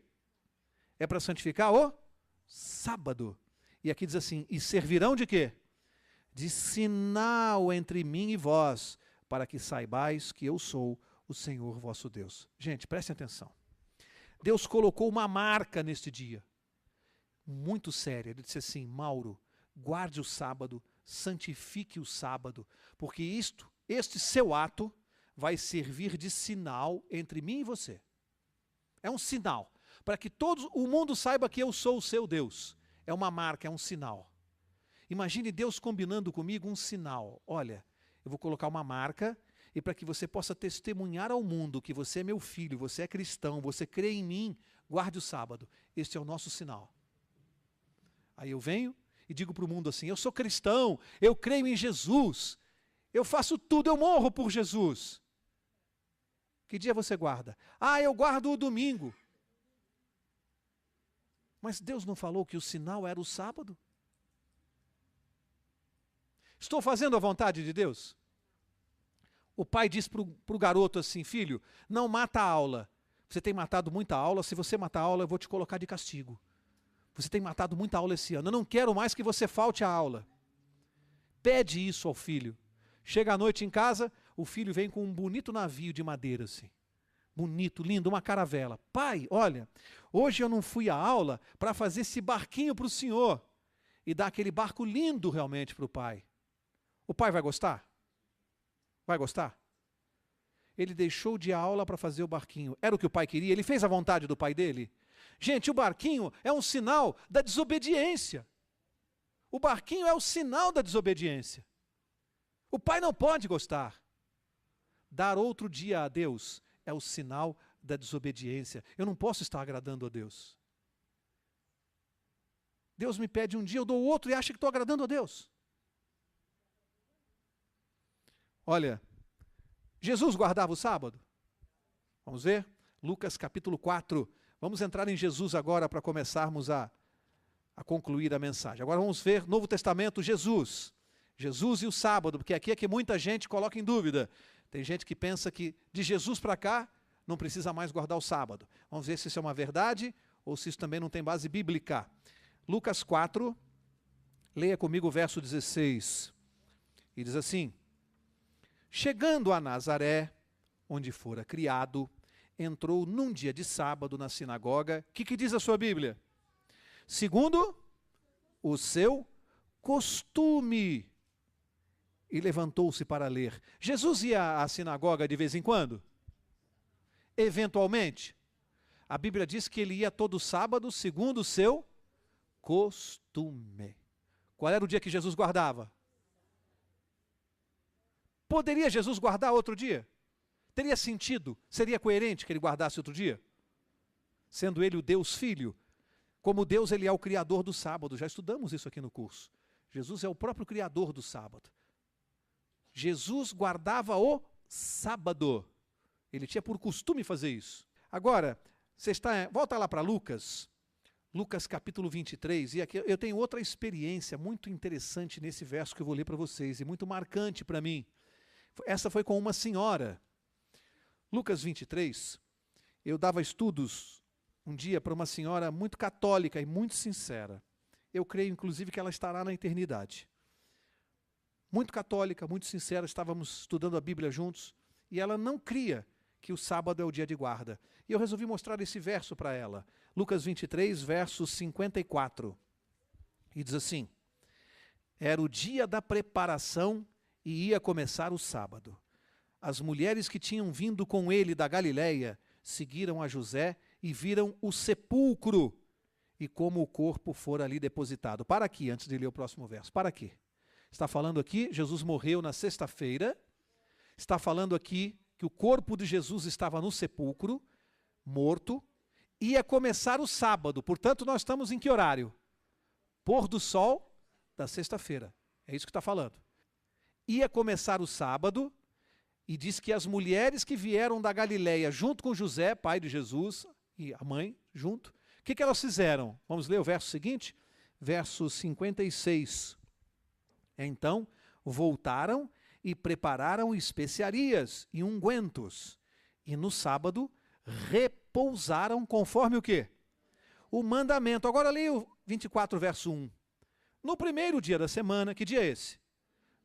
É para santificar o sábado. E aqui diz assim, e servirão de quê? De sinal entre mim e vós, para que saibais que eu sou o Senhor vosso Deus. Gente, prestem atenção. Deus colocou uma marca neste dia, muito séria. Ele disse assim, Mauro, guarde o sábado, santifique o sábado, porque este seu ato vai servir de sinal entre mim e você. É um sinal, para que todo o mundo saiba que eu sou o seu Deus. É uma marca, é um sinal. Imagine Deus combinando comigo um sinal. Olha, eu vou colocar uma marca, e para que você possa testemunhar ao mundo que você é meu filho, você é cristão, você crê em mim, guarde o sábado. Este é o nosso sinal. Aí eu venho e digo para o mundo assim, eu sou cristão, eu creio em Jesus, eu faço tudo, eu morro por Jesus. Que dia você guarda? Ah, eu guardo o domingo. Mas Deus não falou que o sinal era o sábado? Estou fazendo a vontade de Deus? O pai diz para o garoto assim, filho, não mata a aula. Você tem matado muita aula, se você matar a aula eu vou te colocar de castigo. Você tem matado muita aula esse ano, eu não quero mais que você falte a aula. Pede isso ao filho. Chega à noite em casa, o filho vem com um bonito navio de madeira assim. Bonito, lindo, uma caravela. Pai, olha, hoje eu não fui à aula para fazer esse barquinho para o senhor. E dar aquele barco lindo realmente para o pai. O pai vai gostar? Vai gostar? Ele deixou de ir à aula para fazer o barquinho. Era o que o pai queria? Ele fez a vontade do pai dele? Gente, o barquinho é um sinal da desobediência. O barquinho é o sinal da desobediência. O pai não pode gostar. Dar outro dia a Deus é o sinal da desobediência. Eu não posso estar agradando a Deus. Deus me pede um dia, eu dou outro e acha que estou agradando a Deus. Olha, Jesus guardava o sábado? Vamos ver? Lucas capítulo 4. Vamos entrar em Jesus agora para começarmos a concluir a mensagem. Agora vamos ver Novo Testamento, Jesus. Jesus e o sábado, porque aqui é que muita gente coloca em dúvida. Tem gente que pensa que de Jesus para cá não precisa mais guardar o sábado. Vamos ver se isso é uma verdade ou se isso também não tem base bíblica. Lucas 4, leia comigo o verso 16. E diz assim, chegando a Nazaré, onde fora criado, entrou num dia de sábado na sinagoga. O que diz a sua Bíblia? Segundo o seu costume. E levantou-se para ler. Jesus ia à sinagoga de vez em quando? Eventualmente. A Bíblia diz que ele ia todo sábado segundo o seu costume. Qual era o dia que Jesus guardava? Poderia Jesus guardar outro dia? Teria sentido? Seria coerente que ele guardasse outro dia? Sendo ele o Deus Filho. Como Deus, ele é o criador do sábado. Já estudamos isso aqui no curso. Jesus é o próprio criador do sábado. Jesus guardava o sábado. Ele tinha por costume fazer isso. Agora, volta lá para Lucas. Lucas capítulo 23. E aqui eu tenho outra experiência muito interessante nesse verso que eu vou ler para vocês. E muito marcante para mim. Essa foi com uma senhora. Lucas 23. Eu dava estudos um dia para uma senhora muito católica e muito sincera. Eu creio, inclusive, que ela estará na eternidade. Muito católica, muito sincera, estávamos estudando a Bíblia juntos, e ela não cria que o sábado é o dia de guarda. E eu resolvi mostrar esse verso para ela. Lucas 23, verso 54. E diz assim: era o dia da preparação e ia começar o sábado. As mulheres que tinham vindo com ele da Galileia seguiram a José e viram o sepulcro e como o corpo fora ali depositado. Para aqui, antes de ler o próximo verso. Para aqui. Está falando aqui, Jesus morreu na sexta-feira. Está falando aqui que o corpo de Jesus estava no sepulcro, morto. Ia começar o sábado. Portanto, nós estamos em que horário? Pôr do sol da sexta-feira. É isso que está falando. Ia começar o sábado. E diz que as mulheres que vieram da Galileia, junto com José, pai de Jesus, e a mãe, junto, o que elas fizeram? Vamos ler o verso seguinte? Verso 56. Então, voltaram e prepararam especiarias e ungüentos. E no sábado, repousaram conforme o quê? O mandamento. Agora leia o 24, verso 1. No primeiro dia da semana, que dia é esse?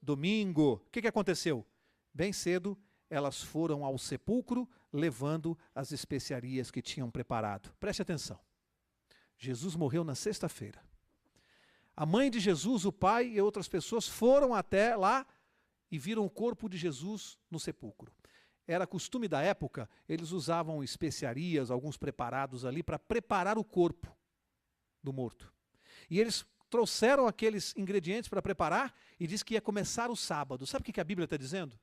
Domingo. O que aconteceu? Bem cedo, elas foram ao sepulcro, levando as especiarias que tinham preparado. Preste atenção. Jesus morreu na sexta-feira. A mãe de Jesus, o pai e outras pessoas foram até lá e viram o corpo de Jesus no sepulcro. Era costume da época, eles usavam especiarias, alguns preparados ali, para preparar o corpo do morto. E eles trouxeram aqueles ingredientes para preparar e diz que ia começar o sábado. Sabe o que a Bíblia está dizendo?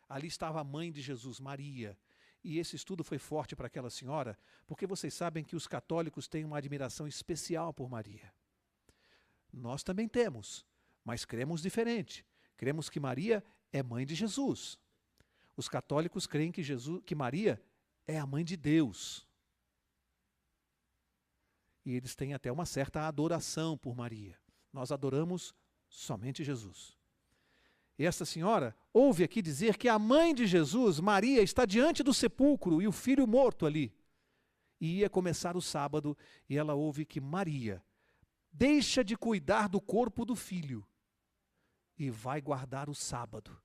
Ali estava a mãe de Jesus, Maria. E esse estudo foi forte para aquela senhora, porque vocês sabem que os católicos têm uma admiração especial por Maria. Nós também temos, mas cremos diferente. Cremos que Maria é mãe de Jesus. Os católicos creem que Maria é a mãe de Deus. E eles têm até uma certa adoração por Maria. Nós adoramos somente Jesus. E esta senhora ouve aqui dizer que a mãe de Jesus, Maria, está diante do sepulcro e o filho morto ali. E ia começar o sábado e ela ouve que Maria deixa de cuidar do corpo do filho e vai guardar o sábado.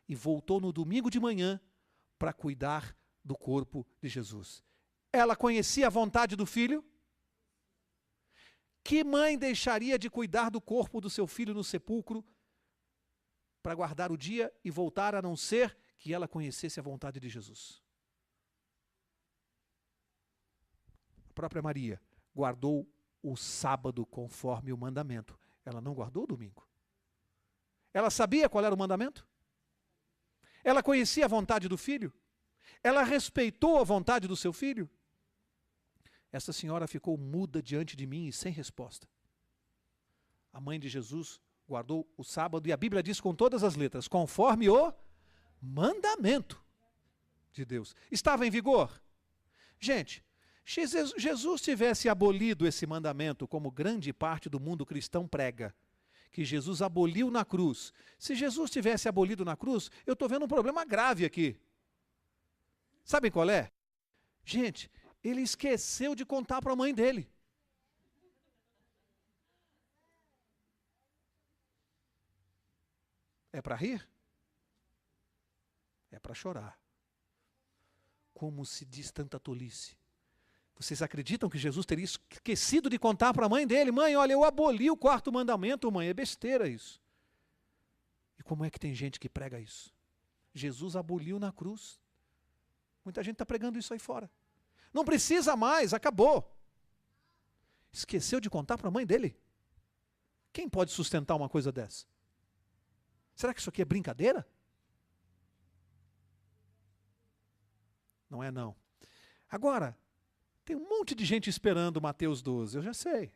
E voltou no domingo de manhã para cuidar do corpo de Jesus. Ela conhecia a vontade do filho? Que mãe deixaria de cuidar do corpo do seu filho no sepulcro para guardar o dia e voltar, a não ser que ela conhecesse a vontade de Jesus? A própria Maria guardou o sábado conforme o mandamento. Ela não guardou o domingo. Ela sabia qual era o mandamento? Ela conhecia a vontade do filho? Ela respeitou a vontade do seu filho? Essa senhora ficou muda diante de mim e sem resposta. A mãe de Jesus guardou o sábado, e a Bíblia diz com todas as letras, conforme o mandamento de Deus. Estava em vigor? Gente, se Jesus tivesse abolido esse mandamento, como grande parte do mundo cristão prega, que Jesus aboliu na cruz. Se Jesus tivesse abolido na cruz, eu estou vendo um problema grave aqui. Sabem qual é? Gente, ele esqueceu de contar para a mãe dele. É para rir? É para chorar. Como se diz tanta tolice. Vocês acreditam que Jesus teria esquecido de contar para a mãe dele? Mãe, olha, eu aboli o quarto mandamento, mãe. É besteira isso. E como é que tem gente que prega isso? Jesus aboliu na cruz. Muita gente está pregando isso aí fora. Não precisa mais, acabou. Esqueceu de contar para a mãe dele? Quem pode sustentar uma coisa dessa? Será que isso aqui é brincadeira? Não é não. Agora, tem um monte de gente esperando Mateus 12, eu já sei.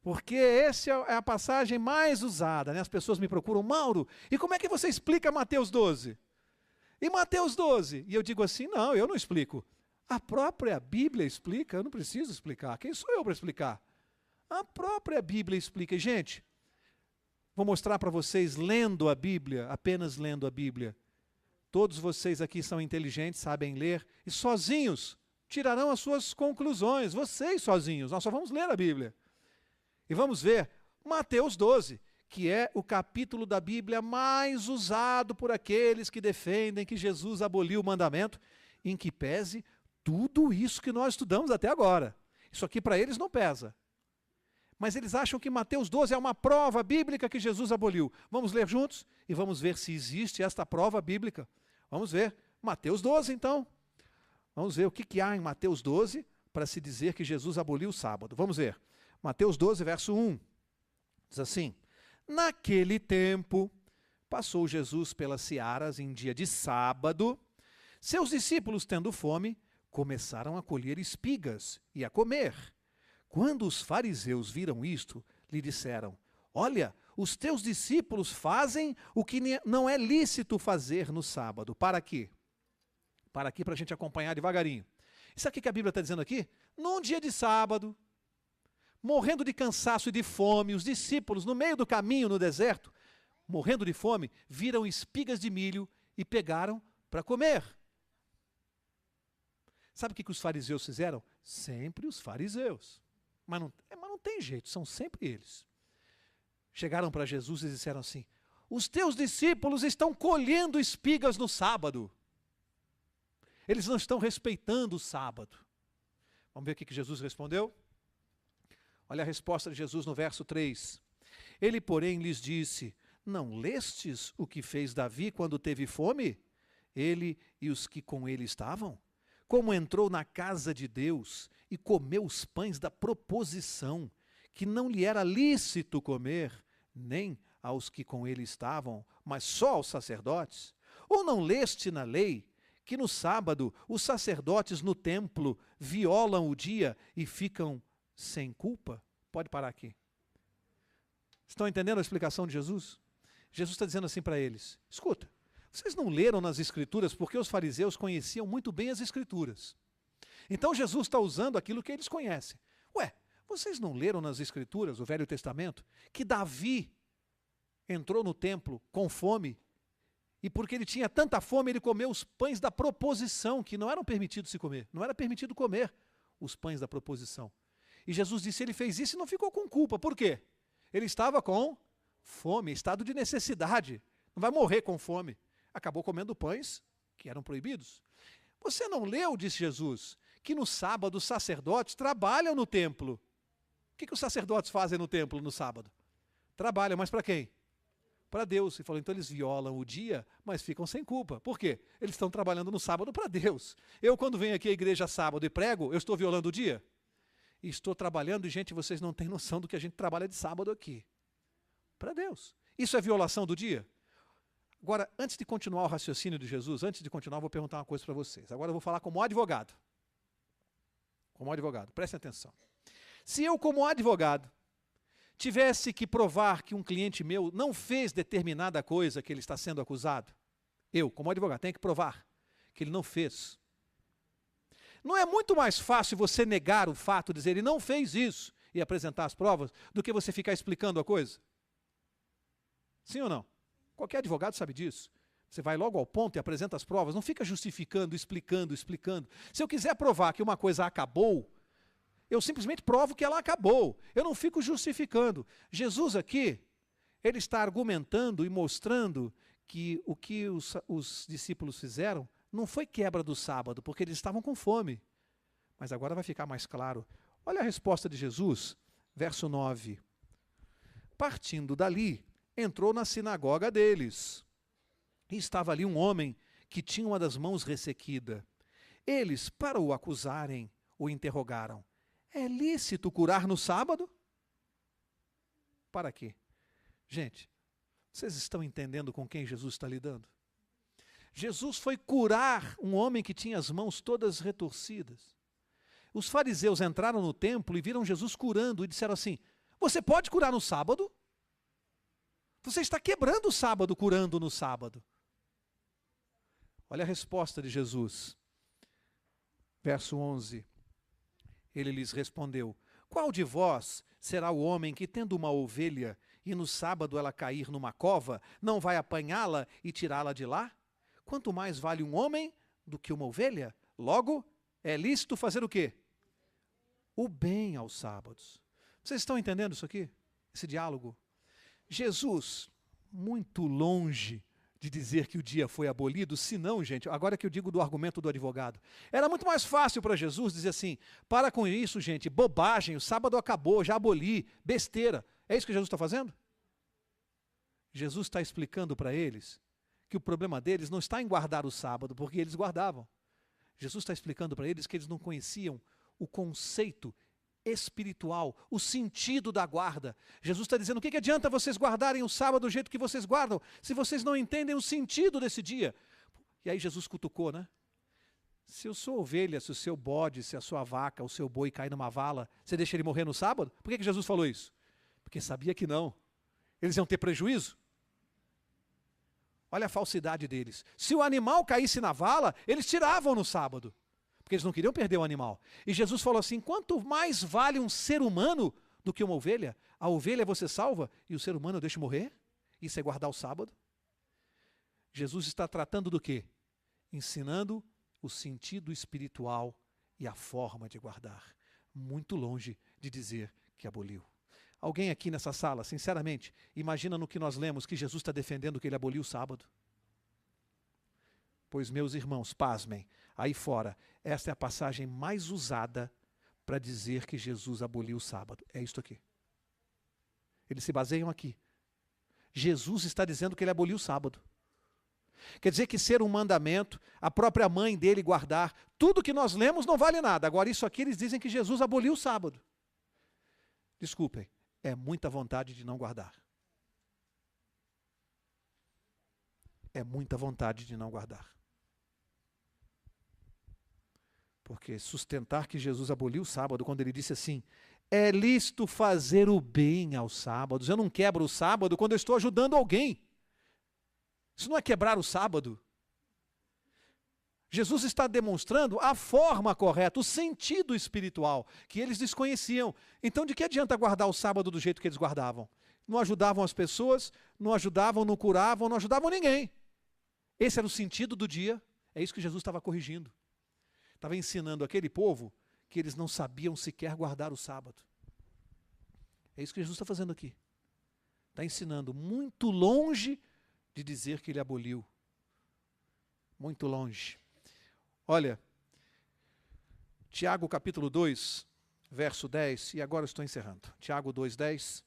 Porque essa é a passagem mais usada, né? As pessoas me procuram, Mauro, e como é que você explica Mateus 12? E Mateus 12? E eu digo assim, não, eu não explico. A própria Bíblia explica, eu não preciso explicar. Quem sou eu para explicar? A própria Bíblia explica. E, gente, vou mostrar para vocês lendo a Bíblia, apenas lendo a Bíblia. Todos vocês aqui são inteligentes, sabem ler, e sozinhos tirarão as suas conclusões. Vocês sozinhos, nós só vamos ler a Bíblia. E vamos ver Mateus 12, que é o capítulo da Bíblia mais usado por aqueles que defendem que Jesus aboliu o mandamento, em que pese tudo isso que nós estudamos até agora. Isso aqui para eles não pesa. Mas eles acham que Mateus 12 é uma prova bíblica que Jesus aboliu. Vamos ler juntos e vamos ver se existe esta prova bíblica. Vamos ver. Mateus 12, então. Vamos ver o que há em Mateus 12 para se dizer que Jesus aboliu o sábado. Vamos ver. Mateus 12, verso 1. Diz assim: naquele tempo, passou Jesus pelas searas em dia de sábado. Seus discípulos, tendo fome, começaram a colher espigas e a comer. Quando os fariseus viram isto, lhe disseram: olha, os teus discípulos fazem o que não é lícito fazer no sábado. Para quê? Para aqui, para a gente acompanhar devagarinho. Isso aqui que a Bíblia está dizendo aqui? Num dia de sábado, morrendo de cansaço e de fome, os discípulos, no meio do caminho, no deserto, morrendo de fome, viram espigas de milho e pegaram para comer. Sabe o que os fariseus fizeram? Sempre os fariseus. Mas não tem jeito, são sempre eles. Chegaram para Jesus e disseram assim: os teus discípulos estão colhendo espigas no sábado. Eles não estão respeitando o sábado. Vamos ver o que Jesus respondeu? Olha a resposta de Jesus no verso 3. Ele, porém, lhes disse: não lestes o que fez Davi quando teve fome? Ele e os que com ele estavam? Como entrou na casa de Deus e comeu os pães da proposição, que não lhe era lícito comer, nem aos que com ele estavam, mas só aos sacerdotes? Ou não leste na lei que no sábado os sacerdotes no templo violam o dia e ficam sem culpa? Pode parar aqui. Estão entendendo a explicação de Jesus? Jesus está dizendo assim para eles: escuta, vocês não leram nas Escrituras porque os fariseus conheciam muito bem as Escrituras. Então Jesus está usando aquilo que eles conhecem. Ué, vocês não leram nas Escrituras, o Velho Testamento, que Davi entrou no templo com fome e porque ele tinha tanta fome ele comeu os pães da proposição, que não eram permitidos se comer. Não era permitido comer os pães da proposição. E Jesus disse: ele fez isso e não ficou com culpa. Por quê? Ele estava com fome, estado de necessidade. Não vai morrer com fome. Acabou comendo pães que eram proibidos. Você não leu, disse Jesus, que no sábado os sacerdotes trabalham no templo. O que os sacerdotes fazem no templo no sábado? Trabalham, mas para quem? Para Deus. E falou, então eles violam o dia, mas ficam sem culpa. Por quê? Eles estão trabalhando no sábado para Deus. Eu, quando venho aqui à igreja sábado e prego, eu estou violando o dia? E estou trabalhando, e gente, vocês não têm noção do que a gente trabalha de sábado aqui. Para Deus. Isso é violação do dia? Agora, antes de continuar o raciocínio de Jesus, antes de continuar, eu vou perguntar uma coisa para vocês. Agora eu vou falar como advogado. Como advogado, prestem atenção. Se eu, como advogado, tivesse que provar que um cliente meu não fez determinada coisa que ele está sendo acusado, eu, como advogado, tenho que provar que ele não fez. Não é muito mais fácil você negar o fato, dizer ele não fez isso e apresentar as provas, do que você ficar explicando a coisa? Sim ou não? Qualquer advogado sabe disso. Você vai logo ao ponto e apresenta as provas, não fica justificando, explicando. Se eu quiser provar que uma coisa acabou, eu simplesmente provo que ela acabou. Eu não fico justificando. Jesus aqui, ele está argumentando e mostrando que o que os discípulos fizeram não foi quebra do sábado, porque eles estavam com fome. Mas agora vai ficar mais claro. Olha a resposta de Jesus, verso 9. Partindo dali, entrou na sinagoga deles. E estava ali um homem que tinha uma das mãos ressequida. Eles, para o acusarem, o interrogaram: é lícito curar no sábado? Para quê? Gente, vocês estão entendendo com quem Jesus está lidando? Jesus foi curar um homem que tinha as mãos todas retorcidas. Os fariseus entraram no templo e viram Jesus curando e disseram assim: você pode curar no sábado? Você está quebrando o sábado curando no sábado. Olha a resposta de Jesus. Verso 11. Ele lhes respondeu: qual de vós será o homem que, tendo uma ovelha, e no sábado ela cair numa cova, não vai apanhá-la e tirá-la de lá? Quanto mais vale um homem do que uma ovelha? Logo, é lícito fazer o quê? O bem aos sábados. Vocês estão entendendo isso aqui? Esse diálogo? Jesus, muito longe de dizer que o dia foi abolido, se não, gente, agora que eu digo do argumento do advogado, era muito mais fácil para Jesus dizer assim, para com isso, gente, bobagem, o sábado acabou, já aboli, besteira. É isso que Jesus está fazendo? Jesus está explicando para eles que o problema deles não está em guardar o sábado, porque eles guardavam. Jesus está explicando para eles que eles não conheciam o conceito espiritual, o sentido da guarda. Jesus está dizendo, o que adianta vocês guardarem o sábado do jeito que vocês guardam, se vocês não entendem o sentido desse dia? E aí Jesus cutucou, né? Se eu sou ovelha, se o seu bode, se a sua vaca, o seu boi cai numa vala, você deixa ele morrer no sábado? Por que Jesus falou isso? Porque sabia que não. Eles iam ter prejuízo. Olha a falsidade deles. Se o animal caísse na vala, eles tiravam no sábado. Porque eles não queriam perder o animal. E Jesus falou assim, quanto mais vale um ser humano do que uma ovelha? A ovelha você salva e o ser humano eu deixo morrer? Isso é guardar o sábado? Jesus está tratando do quê? Ensinando o sentido espiritual e a forma de guardar. Muito longe de dizer que aboliu. Alguém aqui nessa sala, sinceramente, imagina no que nós lemos que Jesus está defendendo que ele aboliu o sábado? Pois, meus irmãos, pasmem, aí fora, esta é a passagem mais usada para dizer que Jesus aboliu o sábado. É isto aqui. Eles se baseiam aqui. Jesus está dizendo que ele aboliu o sábado. Quer dizer que ser um mandamento, a própria mãe dele guardar, tudo que nós lemos não vale nada. Agora isso aqui eles dizem que Jesus aboliu o sábado. Desculpem, é muita vontade de não guardar. É muita vontade de não guardar. Porque sustentar que Jesus aboliu o sábado, quando ele disse assim, é lícito fazer o bem aos sábados. Eu não quebro o sábado quando eu estou ajudando alguém. Isso não é quebrar o sábado. Jesus está demonstrando a forma correta, o sentido espiritual, que eles desconheciam. Então, de que adianta guardar o sábado do jeito que eles guardavam? Não ajudavam as pessoas, não ajudavam, não curavam, não ajudavam ninguém. Esse era o sentido do dia. É isso que Jesus estava corrigindo. Estava ensinando aquele povo que eles não sabiam sequer guardar o sábado. É isso que Jesus está fazendo aqui. Está ensinando muito longe de dizer que ele aboliu. Muito longe. Olha, Tiago capítulo 2, verso 10, e agora eu estou encerrando. Tiago 2:10.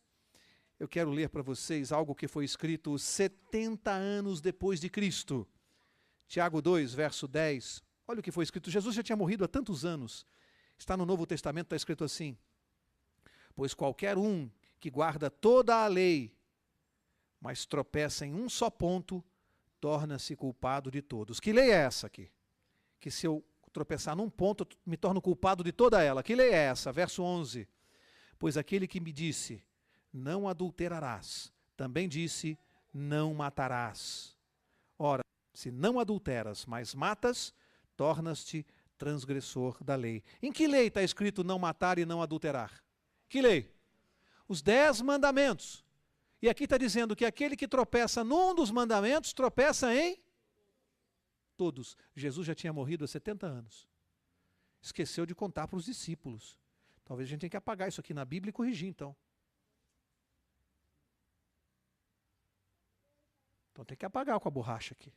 Eu quero ler para vocês algo que foi escrito 70 anos depois de Cristo. Tiago 2, verso 10. Olha o que foi escrito. Jesus já tinha morrido há tantos anos. Está no Novo Testamento, está escrito assim. Pois qualquer um que guarda toda a lei, mas tropeça em um só ponto, torna-se culpado de todos. Que lei é essa aqui? Que se eu tropeçar num ponto, me torno culpado de toda ela. Que lei é essa? Verso 11. Pois aquele que me disse, não adulterarás, também disse, não matarás. Ora, se não adulteras, mas matas, tornas-te transgressor da lei. Em que lei está escrito não matar e não adulterar? Que lei? Os 10 mandamentos. E aqui está dizendo que aquele que tropeça num dos mandamentos, tropeça em todos. Jesus já tinha morrido há 70 anos. Esqueceu de contar para os discípulos. Talvez a gente tenha que apagar isso aqui na Bíblia e corrigir, então. Então tem que apagar com a borracha aqui.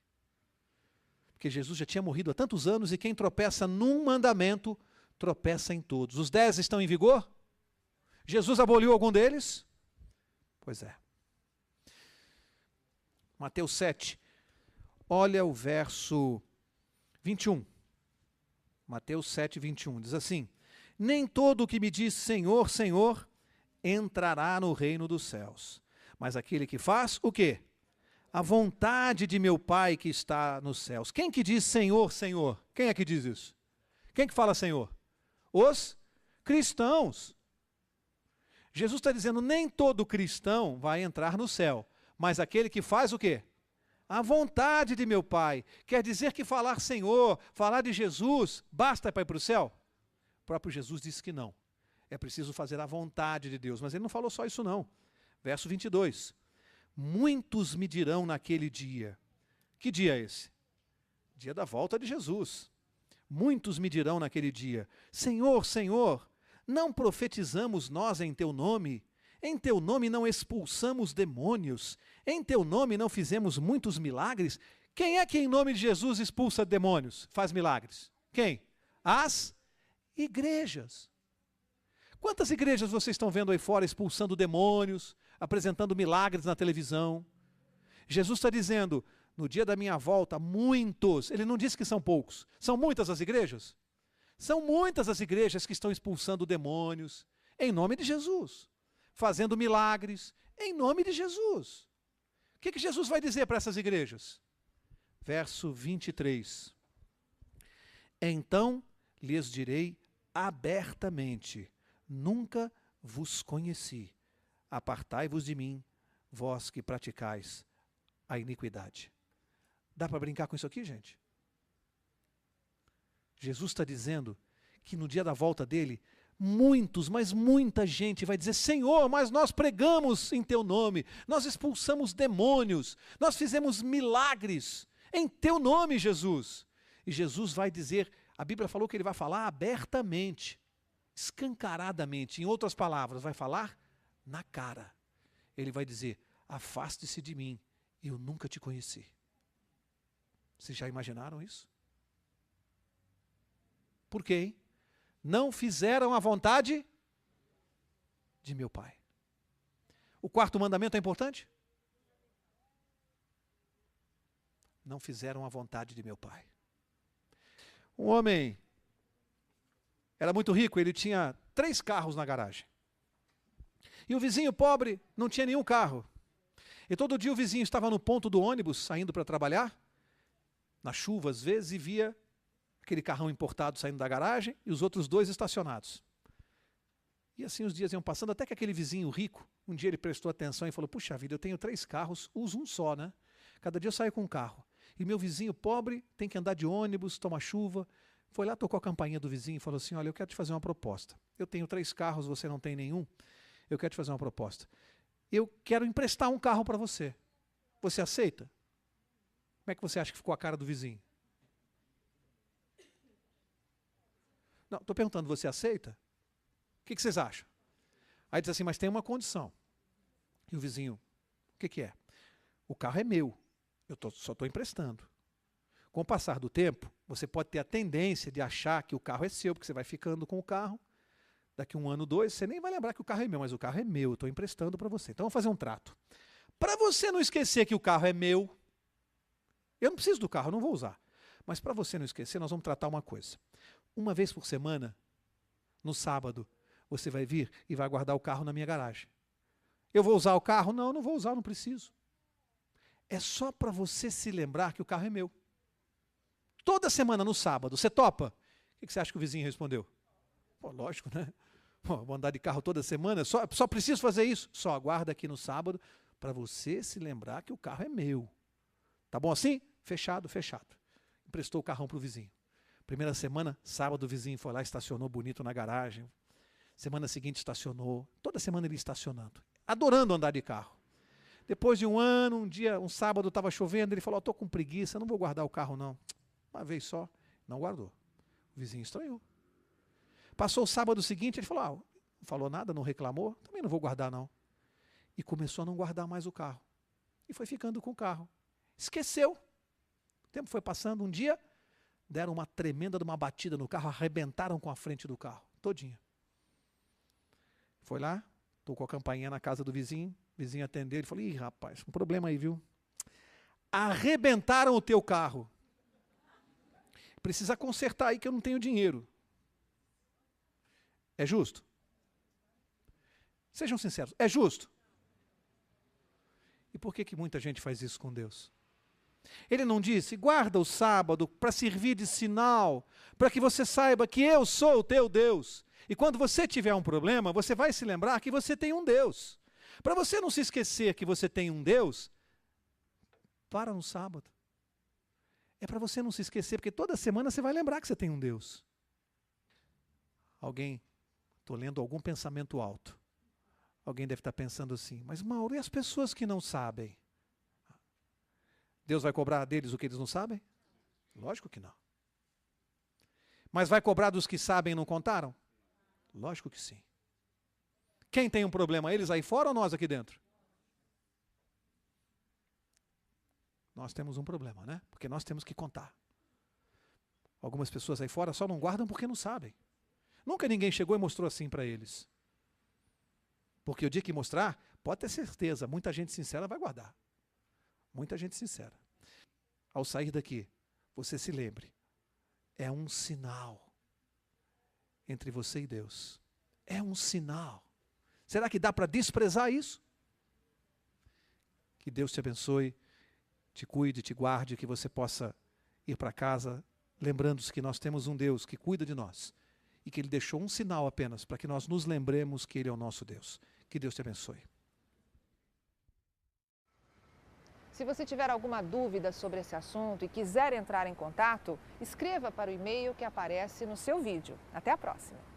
Porque Jesus já tinha morrido há tantos anos e quem tropeça num mandamento, tropeça em todos. Os 10 estão em vigor? Jesus aboliu algum deles? Pois é. Mateus 7. Olha o verso 21. Mateus 7, 21. Diz assim, nem todo o que me diz Senhor, Senhor, entrará no reino dos céus. Mas aquele que faz o quê? A vontade de meu Pai que está nos céus. Quem que diz Senhor, Senhor? Quem é que diz isso? Quem que fala Senhor? Os cristãos. Jesus está dizendo, nem todo cristão vai entrar no céu, mas aquele que faz o quê? A vontade de meu Pai. Quer dizer que falar Senhor, falar de Jesus, basta para ir para o céu? O próprio Jesus disse que não. É preciso fazer a vontade de Deus. Mas ele não falou só isso não. Verso 22. Muitos me dirão naquele dia. Que dia é esse? Dia da volta de Jesus. Muitos me dirão naquele dia, Senhor, Senhor, não profetizamos nós em teu nome? Em teu nome não expulsamos demônios, em teu nome não fizemos muitos milagres. Quem é que em nome de Jesus expulsa demônios, faz milagres? Quem? As igrejas. Quantas igrejas vocês estão vendo aí fora expulsando demônios, apresentando milagres na televisão? Jesus está dizendo, no dia da minha volta, muitos, ele não disse que são poucos, são muitas as igrejas? São muitas as igrejas que estão expulsando demônios, em nome de Jesus, fazendo milagres, em nome de Jesus. O que Jesus vai dizer para essas igrejas? Verso 23. Então lhes direi abertamente, nunca vos conheci, apartai-vos de mim, vós que praticais a iniquidade. Dá para brincar com isso aqui, gente? Jesus está dizendo que no dia da volta dele, muitos, mas muita gente vai dizer, Senhor, mas nós pregamos em teu nome, nós expulsamos demônios, nós fizemos milagres em teu nome, Jesus. E Jesus vai dizer, a Bíblia falou que ele vai falar abertamente, escancaradamente, em outras palavras, vai falar na cara. Ele vai dizer, afaste-se de mim, eu nunca te conheci. Vocês já imaginaram isso? Por quê, hein? Não fizeram a vontade de meu Pai. O quarto mandamento é importante? Não fizeram a vontade de meu Pai. Um homem era muito rico, ele tinha 3 carros na garagem. E o vizinho pobre não tinha nenhum carro. E todo dia o vizinho estava no ponto do ônibus, saindo para trabalhar, na chuva às vezes, e via aquele carrão importado saindo da garagem e os outros 2 estacionados. E assim os dias iam passando, até que aquele vizinho rico, um dia ele prestou atenção e falou, puxa vida, eu tenho 3 carros, uso um só, né? Cada dia eu saio com um carro. E meu vizinho pobre tem que andar de ônibus, toma chuva. Foi lá, tocou a campainha do vizinho e falou assim, olha, eu quero te fazer uma proposta. Eu tenho 3 carros, você não tem nenhum. Eu quero te fazer uma proposta. Eu quero emprestar um carro para você. Você aceita? Como é que você acha que ficou a cara do vizinho? Não, estou perguntando, você aceita? O que vocês acham? Aí diz assim, mas tem uma condição. E o vizinho, o que é? O carro é meu, eu só estou emprestando. Com o passar do tempo, você pode ter a tendência de achar que o carro é seu, porque você vai ficando com o carro. Daqui 1 ano, 2, você nem vai lembrar que o carro é meu, mas o carro é meu, eu estou emprestando para você. Então vamos fazer um trato. Para você não esquecer que o carro é meu, eu não preciso do carro, eu não vou usar. Mas para você não esquecer, nós vamos tratar uma coisa. Uma vez por semana, no sábado, você vai vir e vai guardar o carro na minha garagem. Eu vou usar o carro? Não, não vou usar, não preciso. É só para você se lembrar que o carro é meu. Toda semana no sábado, você topa? O que você acha que o vizinho respondeu? Pô, lógico, né? Pô, vou andar de carro toda semana, só preciso fazer isso. Só aguarda aqui no sábado para você se lembrar que o carro é meu. Tá bom assim? Fechado, fechado. Emprestou o carrão para o vizinho. Primeira semana, sábado, o vizinho foi lá, estacionou bonito na garagem. Semana seguinte estacionou. Toda semana ele estacionando. Adorando andar de carro. Depois de 1 ano, um dia, um sábado, estava chovendo, ele falou, estou com preguiça, não vou guardar o carro não. Uma vez só, não guardou. O vizinho estranhou. Passou o sábado seguinte, ele falou, não falou nada, não reclamou, também não vou guardar não. E começou a não guardar mais o carro. E foi ficando com o carro. Esqueceu. O tempo foi passando, um dia, deram uma tremenda de uma batida no carro, arrebentaram com a frente do carro, todinha. Foi lá, tocou a campainha na casa do vizinho atendeu, ele falou, ih rapaz, um problema aí, viu? Arrebentaram o teu carro. Precisa consertar aí que eu não tenho dinheiro. É justo? Sejam sinceros, é justo? E por que muita gente faz isso com Deus? Ele não disse, guarda o sábado para servir de sinal, para que você saiba que eu sou o teu Deus. E quando você tiver um problema, você vai se lembrar que você tem um Deus. Para você não se esquecer que você tem um Deus, para no sábado. É para você não se esquecer, porque toda semana você vai lembrar que você tem um Deus. Alguém, estou lendo algum pensamento alto. Alguém deve estar pensando assim, mas Mauro, e as pessoas que não sabem? Deus vai cobrar deles o que eles não sabem? Lógico que não. Mas vai cobrar dos que sabem e não contaram? Lógico que sim. Quem tem um problema? Eles aí fora ou nós aqui dentro? Nós temos um problema, né? Porque nós temos que contar. Algumas pessoas aí fora só não guardam porque não sabem. Nunca ninguém chegou e mostrou assim para eles. Porque o dia que mostrar, pode ter certeza, muita gente sincera vai guardar. Muita gente sincera. Ao sair daqui, você se lembre, é um sinal entre você e Deus. É um sinal. Será que dá para desprezar isso? Que Deus te abençoe, te cuide, te guarde, que você possa ir para casa lembrando-se que nós temos um Deus que cuida de nós e que Ele deixou um sinal apenas para que nós nos lembremos que Ele é o nosso Deus. Que Deus te abençoe. Se você tiver alguma dúvida sobre esse assunto e quiser entrar em contato, escreva para o e-mail que aparece no seu vídeo. Até a próxima!